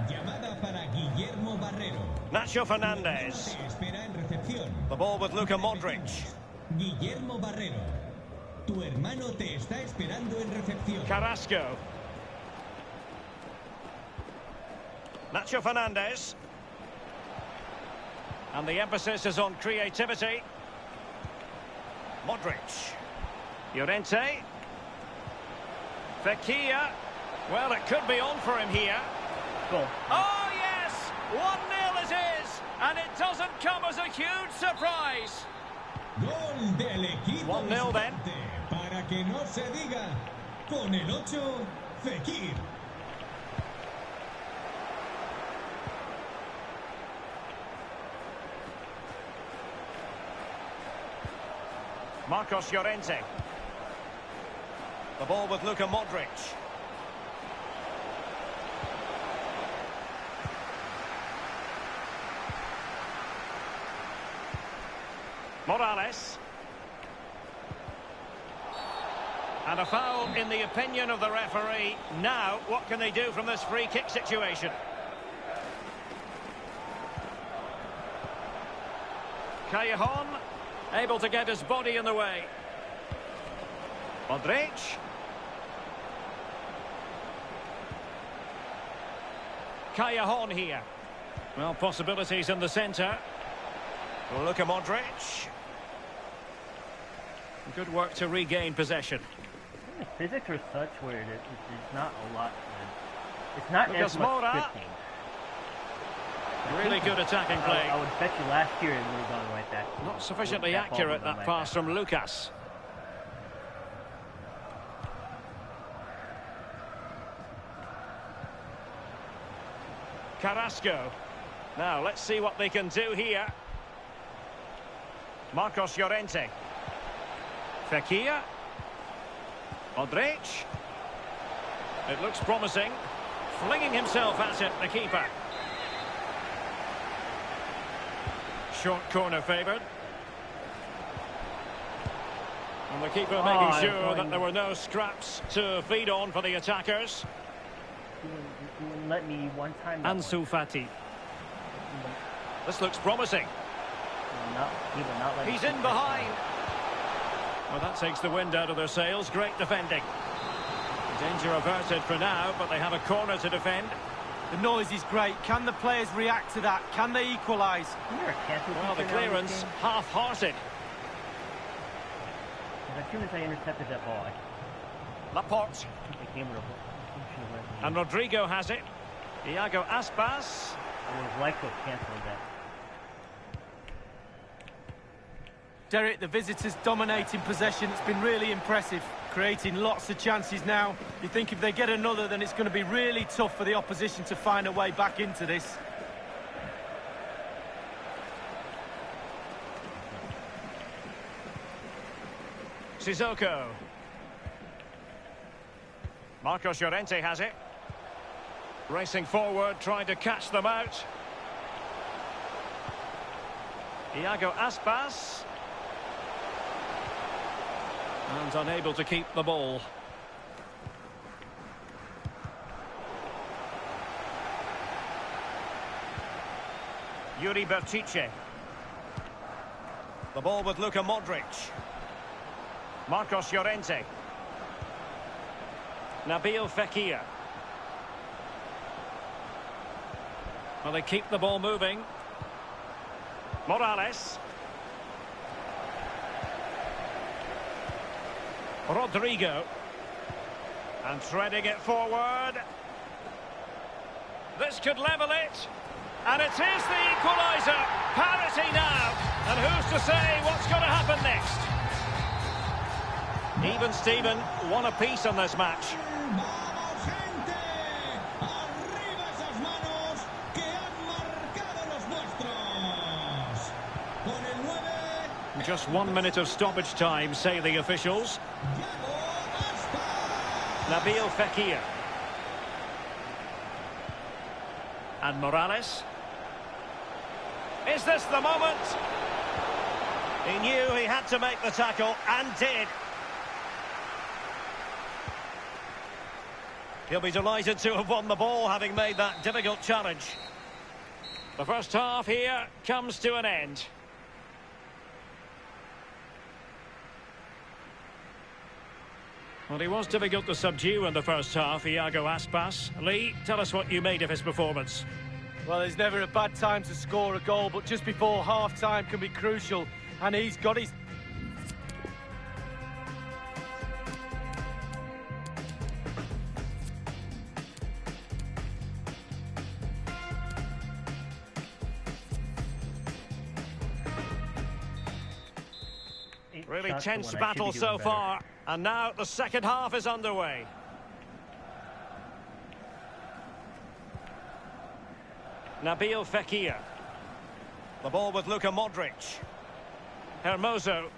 Llamada para Guillermo Barrero. Nacho Fernandez. Espera en recepción. The ball with Luka Modric. Guillermo Barrero. Tu hermano te está esperando en recepción. Carrasco. Nacho Fernandez. And the emphasis is on creativity. Modric. Llorente. Fekir. Well, it could be on for him here. Goal. Oh, yes! 1-0 it is! And it doesn't come as a huge surprise. Gol del equipo 1-0 then. visitante. Para que no se diga. Con el 8, Fekir. Marcos Llorente. The ball with Luka Modric. Morales. And a foul in the opinion of the referee. Now, what can they do from this free kick situation? Callejon. Able to get his body in the way. Modric. Callejon here. Well, possibilities in the centre. Luka Modric. Good work to regain possession. The physics are such where there's not a lot. It's not Lucas as much Moura. scripting. Really good attacking play. I would bet you last year it would have gone right back. Not sufficiently that ball accurate, would have that gone right pass from Lucas. Carrasco. Now, let's see what they can do here. Marcos Llorente. Fekir. Modric. It looks promising. Flinging himself at it, the keeper. Short corner favoured. And the keeper making sure that there were no scraps to feed on for the attackers. He wouldn't let me one time. Ansu Fati. This looks promising. He will not let He's in behind. Well, that takes the wind out of their sails. Great defending. Danger averted for now, but they have a corner to defend. The noise is great. Can the players react to that? Can they equalise? Well, the clearance half-hearted. As soon as I intercepted that ball, Laporte. And Rodrigo has it. Iago Aspas. I would have liked to have cancelled that. Derek, the visitors dominating possession. It's been really impressive, creating lots of chances now. You think if they get another, then it's going to be really tough for the opposition to find a way back into this. Sissoko. Marcos Llorente has it. Racing forward, trying to catch them out. Iago Aspas. And unable to keep the ball. Yuri Bertice. The ball with Luka Modric. Marcos Llorente. Nabil Fekir. Well, they keep the ball moving. Morales. Rodrigo. And threading it forward. This could level it. And it is the equaliser. Parity now. And who's to say what's going to happen next? Even Steven, one apiece on this match. Just 1 minute of stoppage time, say the officials. Nabil Fekir. And Morales. Is this the moment? He knew he had to make the tackle, and did. He'll be delighted to have won the ball, having made that difficult challenge. The first half here comes to an end. Well, he was difficult to subdue in the first half, Iago Aspas. Lee, tell us what you made of his performance. Well, there's never a bad time to score a goal, but just before half-time can be crucial. And he's got his... Really tense battle so far, and now the second half is underway. Nabil Fekir. The ball with Luka Modric. Hermoso.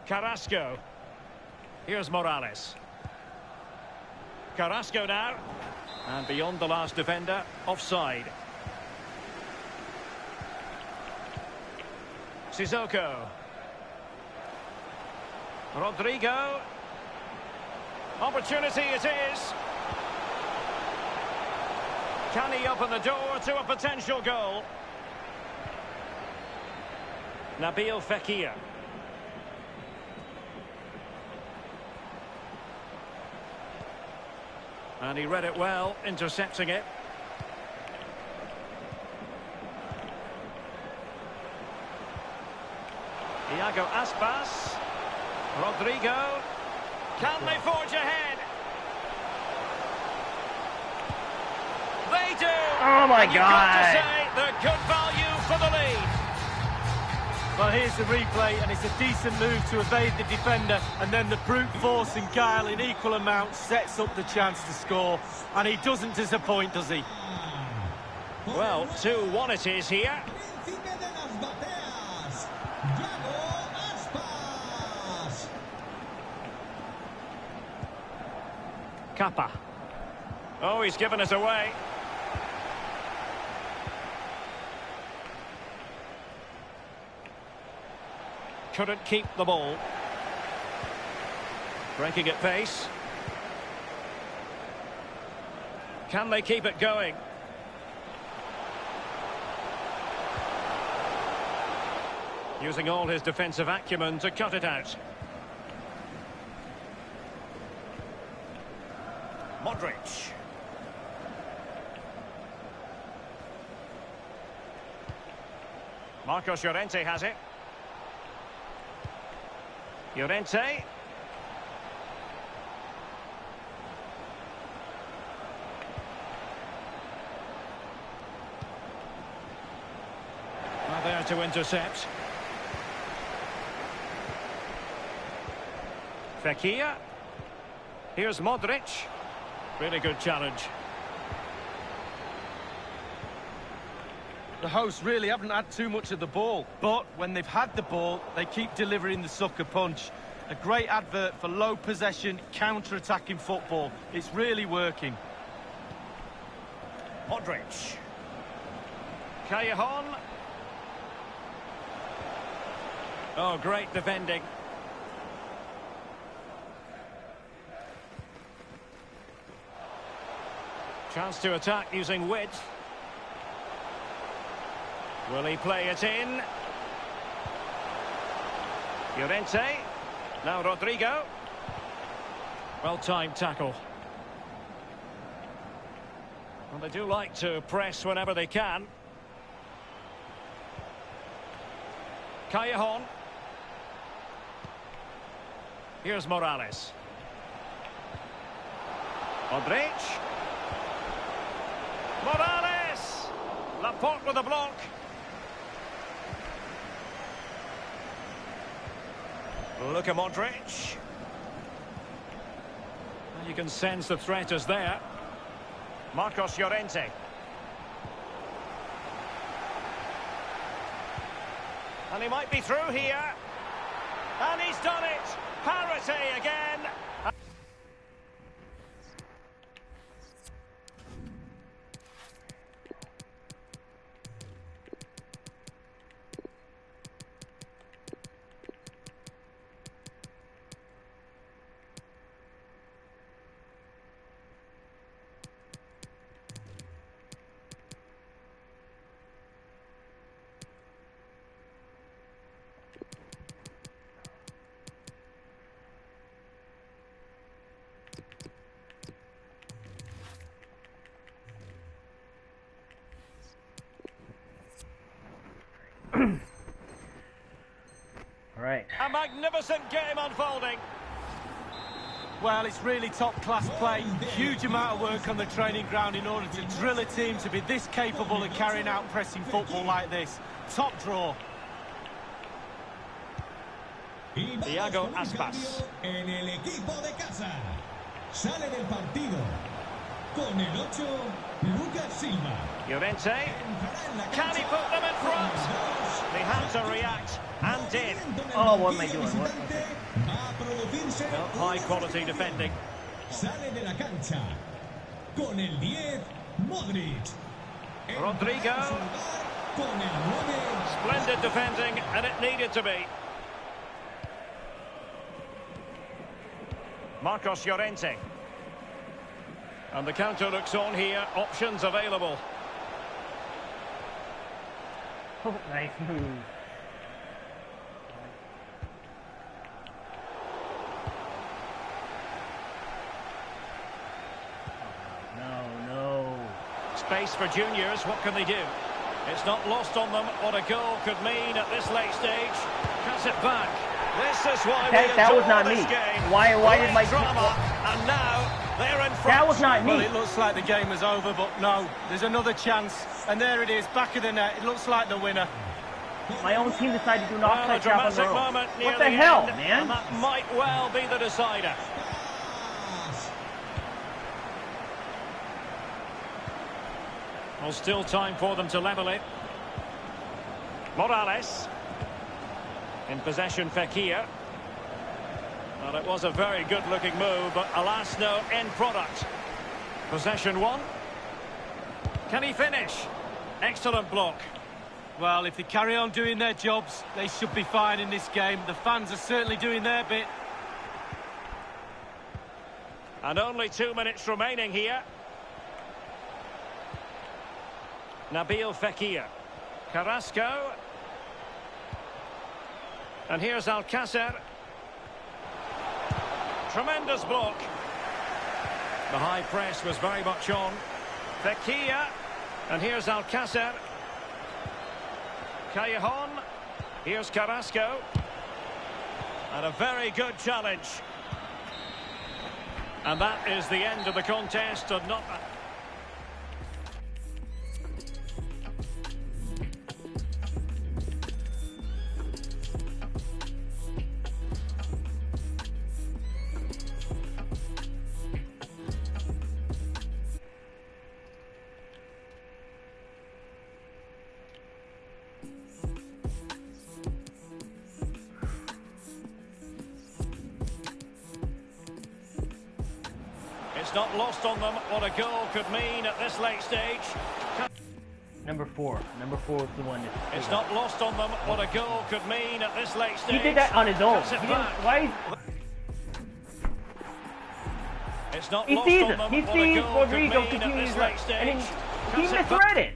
Carrasco. Here's Morales. Carrasco now. And beyond the last defender, offside. Sissoko. Rodrigo. Opportunity it is. Can he open the door to a potential goal? Nabil Fekir. And he read it well, intercepting it. Iago Aspas. Rodrigo. Can they forge ahead? They do! Oh my and you've got to God! say, they're good value for the lead. Well, here's the replay, and it's a decent move to evade the defender, and then the brute force and guile in equal amounts sets up the chance to score, and he doesn't disappoint, does he? Well, 2-1 it is here. Príncipe de las bateas, Yago Aspas. Kappa. Oh, he's given us away. Couldn't keep the ball. Breaking at pace. Can they keep it going? Using all his defensive acumen to cut it out. Modric. Marcos Llorente has it. Llorente. Now there to intercept. Fekir. Here's Modric. Really good challenge. The hosts really haven't had too much of the ball, but when they've had the ball, they keep delivering the sucker punch. A great advert for low possession, counter-attacking football. It's really working. Modric. Callejon. Oh, great defending. Chance to attack using width. Will he play it in? Llorente. Now Rodrigo. Well-timed tackle. Well, they do like to press whenever they can. Callejon. Here's Morales. Modric. Morales! Laporte with a block. Look at Modric. Well, you can sense the threat is there. Marcos Llorente. And he might be through here. And he's done it. Parity again. Right. A magnificent game unfolding. Well, it's really top-class play. Huge amount of work on the training ground in order to drill a team to be this capable of carrying out pressing football like this. Top draw. Thiago Aspas. En el equipo de casa. Sale del partido. Con el 8, Lucas Silva. Llorente. Can he put them in front? They had to react and did. Oh, what am I doing? What? Well, high quality defending. Sale de la cancha. Con el 10, Modric. Rodrigo. Con el 9. Splendid defending, and it needed to be. Marcos Llorente. And the counter looks on here. Options available. Oh, nice move. No. Space for juniors. What can they do? It's not lost on them what a goal could mean at this late stage. Cuts it back. This is why Okay, we that was adore not this me. game. Why did my drama? And now They're in front. That was not Well, me. it looks like the game is over, but no, there's another chance. And there it is, back of the net. It looks like the winner. My own team decided to do an Well, a offside trap on dramatic their own. moment near What the the hell, end, man? and that might well be the decider. Well, still time for them to level it. Morales. In possession, Fekir. Well, it was a very good-looking move, but alas, no end product. Possession one. Can he finish? Excellent block. Well, if they carry on doing their jobs, they should be fine in this game. The fans are certainly doing their bit. And only 2 minutes remaining here. Nabil Fekir. Carrasco. And here's Alcácer. Tremendous block. The high press was very much on. Fekir. And here's Alcácer. Callejon. Here's Carrasco. And a very good challenge. And that is the end of the contest. And not... It's not lost on them what a goal could mean at this late stage. Number 4. Number 4 was the one that... It's not lost on them what a goal could mean at this late stage. He did that on his own. Cuts it He didn't, back. why? It's not He lost sees on it. them He what a sees goal could Rodrigo mean at continues this to... late stage. And he Cuts it back. misread it.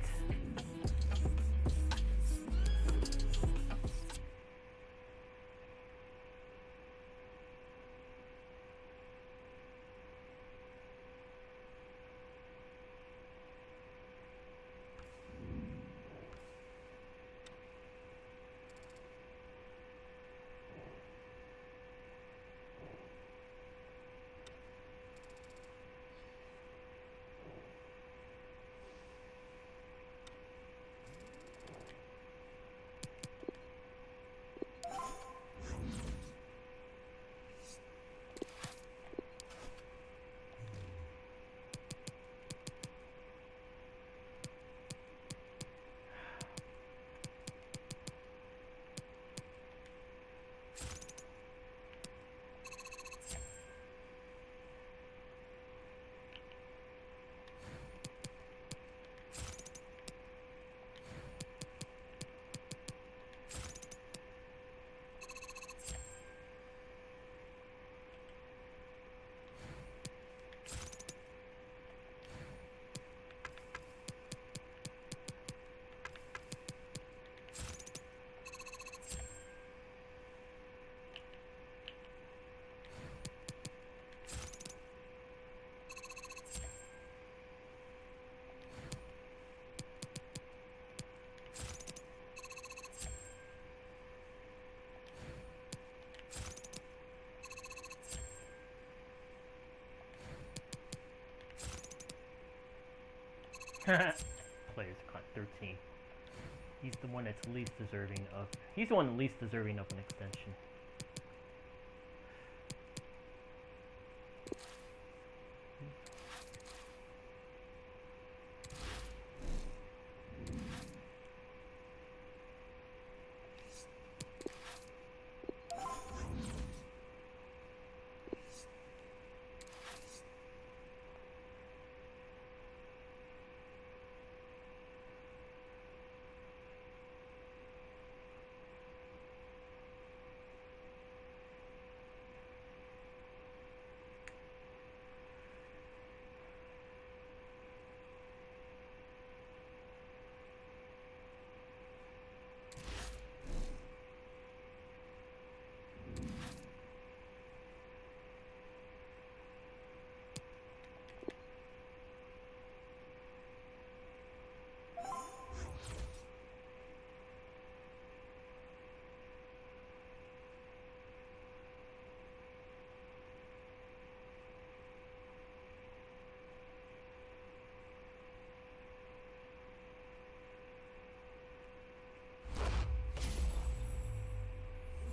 Players caught 13. He's the one that's least deserving of... He's the one least deserving of an extension.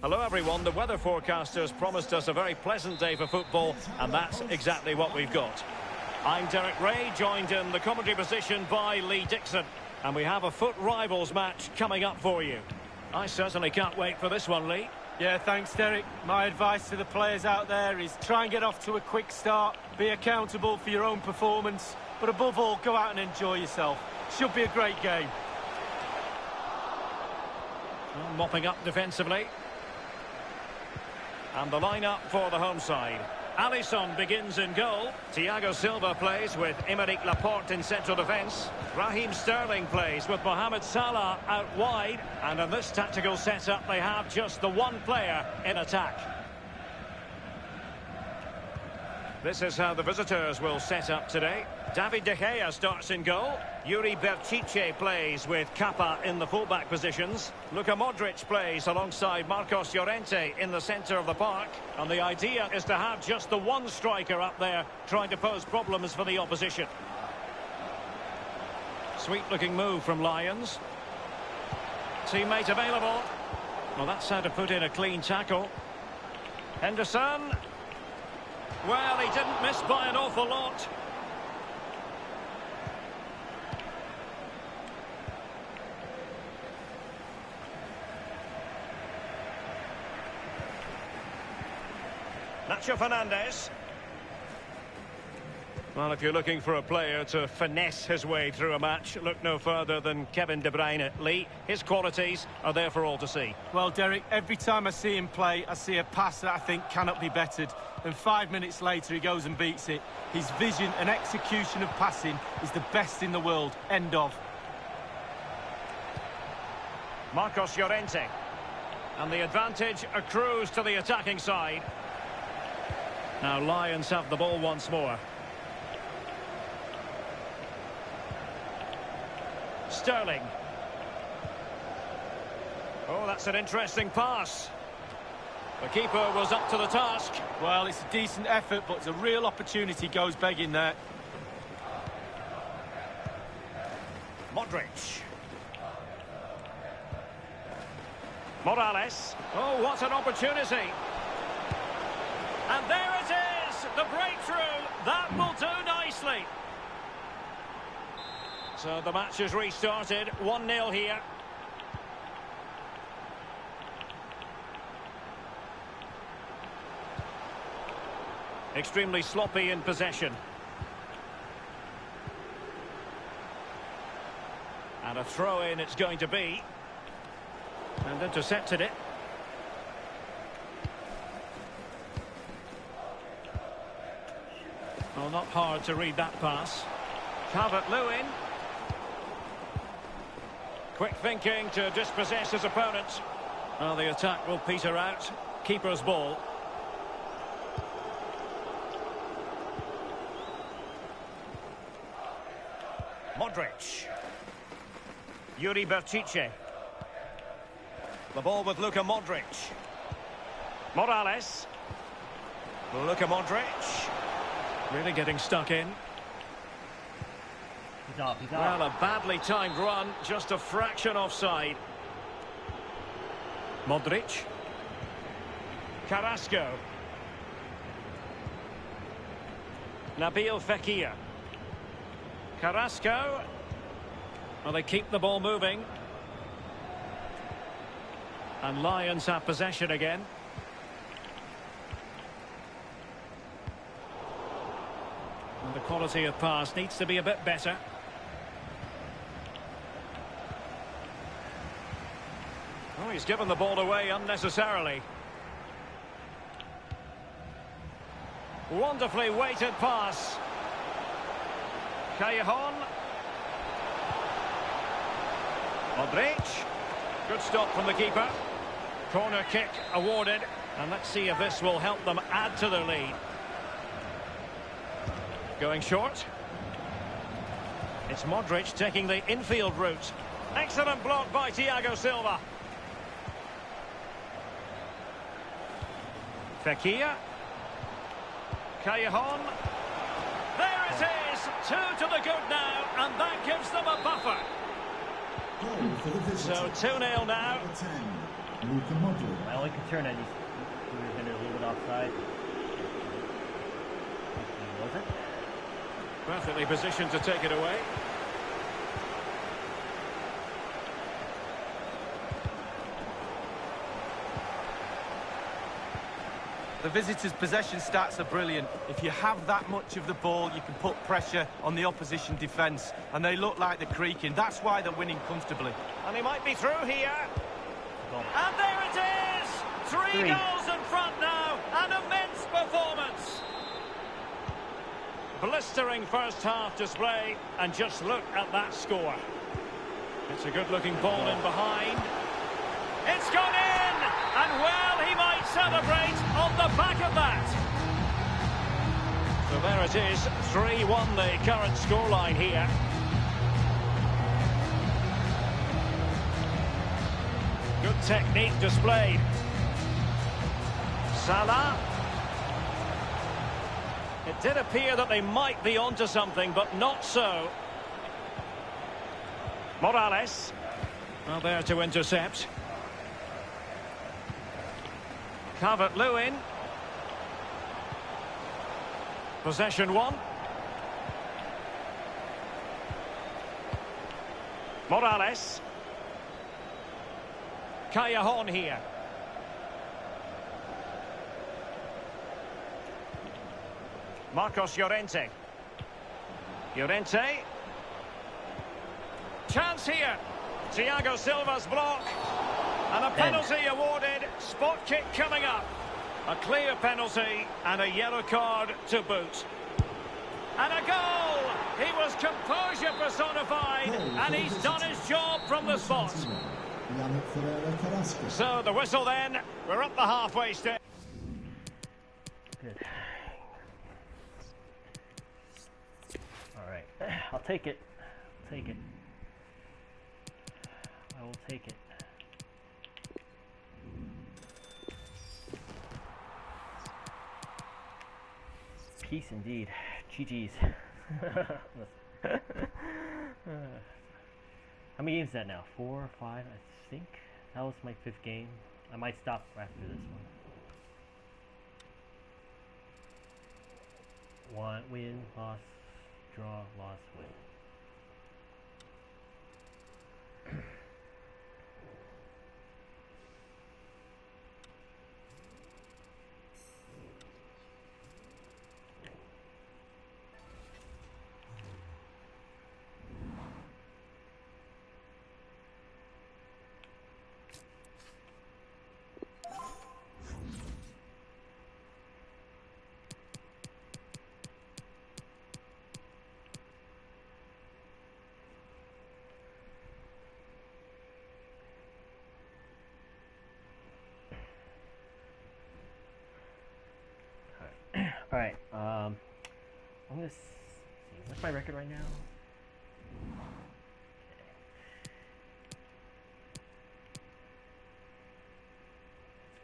Hello everyone, the weather forecasters promised us a very pleasant day for football, and that's exactly what we've got. I'm Derek Ray, joined in the commentary position by Lee Dixon, and we have a foot rivals match coming up for you. I certainly can't wait for this one, Lee. Yeah, thanks, Derek. My advice to the players out there is try and get off to a quick start, be accountable for your own performance, but above all, go out and enjoy yourself. Should be a great game. Well, mopping up defensively. And the lineup for the home side. Alisson begins in goal. Thiago Silva plays with Aymeric Laporte in central defence. Raheem Sterling plays with Mohamed Salah out wide. And in this tactical setup, they have just the one player in attack. This is how the visitors will set up today. David De Gea starts in goal. Yuri Berchiche plays with Kappa in the fullback positions. Luka Modric plays alongside Marcos Llorente in the centre of the park. And the idea is to have just the one striker up there trying to pose problems for the opposition. Sweet-looking move from Lions. Teammate available. Well, that's how to put in a clean tackle. Henderson. Well, he didn't miss by an awful lot. Nacho Fernandez. Well, if you're looking for a player to finesse his way through a match, look no further than Kevin De Bruyne. Lee, his qualities are there for all to see. Well, Derek, every time I see him play, I see a pass that I think cannot be bettered. And 5 minutes later, he goes and beats it. His vision and execution of passing is the best in the world. End of. Marcos Llorente. And the advantage accrues to the attacking side. Now Lions have the ball once more. Sterling. Oh, that's an interesting pass. The keeper was up to the task. Well, it's a decent effort, but it's a real opportunity goes begging there. Modric. Morales. Oh, what an opportunity. And there it is, the breakthrough. That will do nicely. So the match has restarted, 1-0 here. Extremely sloppy in possession. And a throw-in it's going to be. And intercepted it. Well, not hard to read that pass. Calvert-Lewin. Quick thinking to dispossess his opponent. Well, the attack will peter out. Keeper's ball. Modric. Yuri Berchiche. The ball with Luka Modric. Morales. Luka Modric. Really getting stuck in. He's off, he's Well, off. a badly timed run, just a fraction offside. Modric. Carrasco. Nabil Fekir. Carrasco. Well, they keep the ball moving. And Lions have possession again. And the quality of pass needs to be a bit better. Oh, he's given the ball away unnecessarily. Wonderfully weighted pass. Callejon. Modric. Good stop from the keeper. Corner kick awarded. And let's see if this will help them add to their lead. Going short. It's Modric taking the infield route. Excellent block by Thiago Silva. Fekir. Callejon. There it is. 2 to the good now, and that gives them a buffer. So 2-0 now. My only concern, I just we would have been a little bit offside. He wasn't. Perfectly positioned to take it away. The visitors' possession stats are brilliant. If you have that much of the ball, you can put pressure on the opposition defence. And they look like they're creaking. That's why they're winning comfortably. And he might be through here. Goal. And there it is! Three goals in front now. An immense performance. Blistering first half display. And just look at that score. It's a good-looking ball in behind. It's gone in! And well, he might celebrate on the back of that. So there it is, 3-1 the current scoreline here. Good technique displayed. Salah. It did appear that they might be onto something, but not so. Morales. Well, there to intercept. Calvert-Lewin. Possession one. Morales. Callejon here. Marcos Llorente. Llorente. Chance here. Thiago Silva's block. And a penalty awarded. Spot kick coming up. A clear penalty and a yellow card to boot. And a goal! He was composure personified, and he's done his job from the spot. So the whistle then. We're up the halfway stage. Good. All right. I'll take it. I'll take it. I will take it. Peace indeed. GG's. How many games is that now? 4 or 5, I think. That was my 5th game. I might stop after this one. Win, loss, draw, loss, win. Alright, I'm gonna see, what's my record right now? Okay.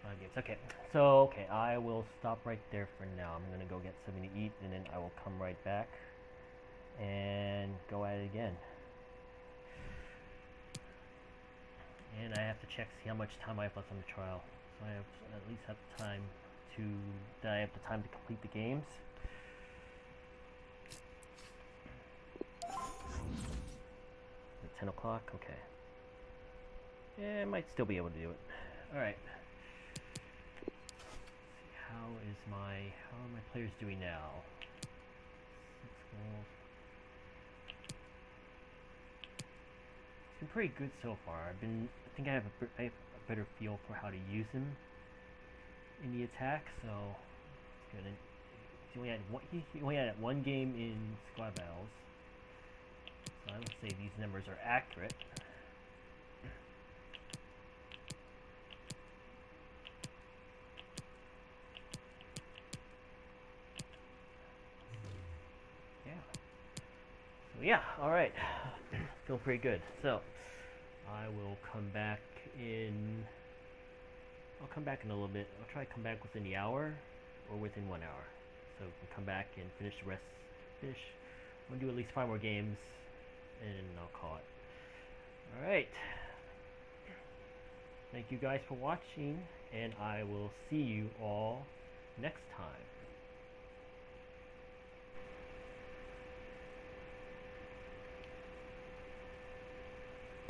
5 games, okay. So, okay, I will stop right there for now. I'm gonna go get something to eat, and then I will come right back and go at it again. And I have to check, see how much time I have left on the trial. So I have at least have time that I have the time to complete the games. At 10 o'clock, okay. Yeah, I might still be able to do it. Alright. How are my players doing now? 6 goals. It's been pretty good so far. I think I have a better feel for how to use him in the attack, so it's good. He only had one game in squad battles, so I would say these numbers are accurate. Yeah. So yeah, all right. Feel pretty good. So I will come back in. I'll come back in a little bit. I'll try to come back within the hour or within 1 hour. So we can come back and finish the rest. I'm gonna do at least 5 more games and I'll call it. Alright. Thank you guys for watching, and I will see you all next time.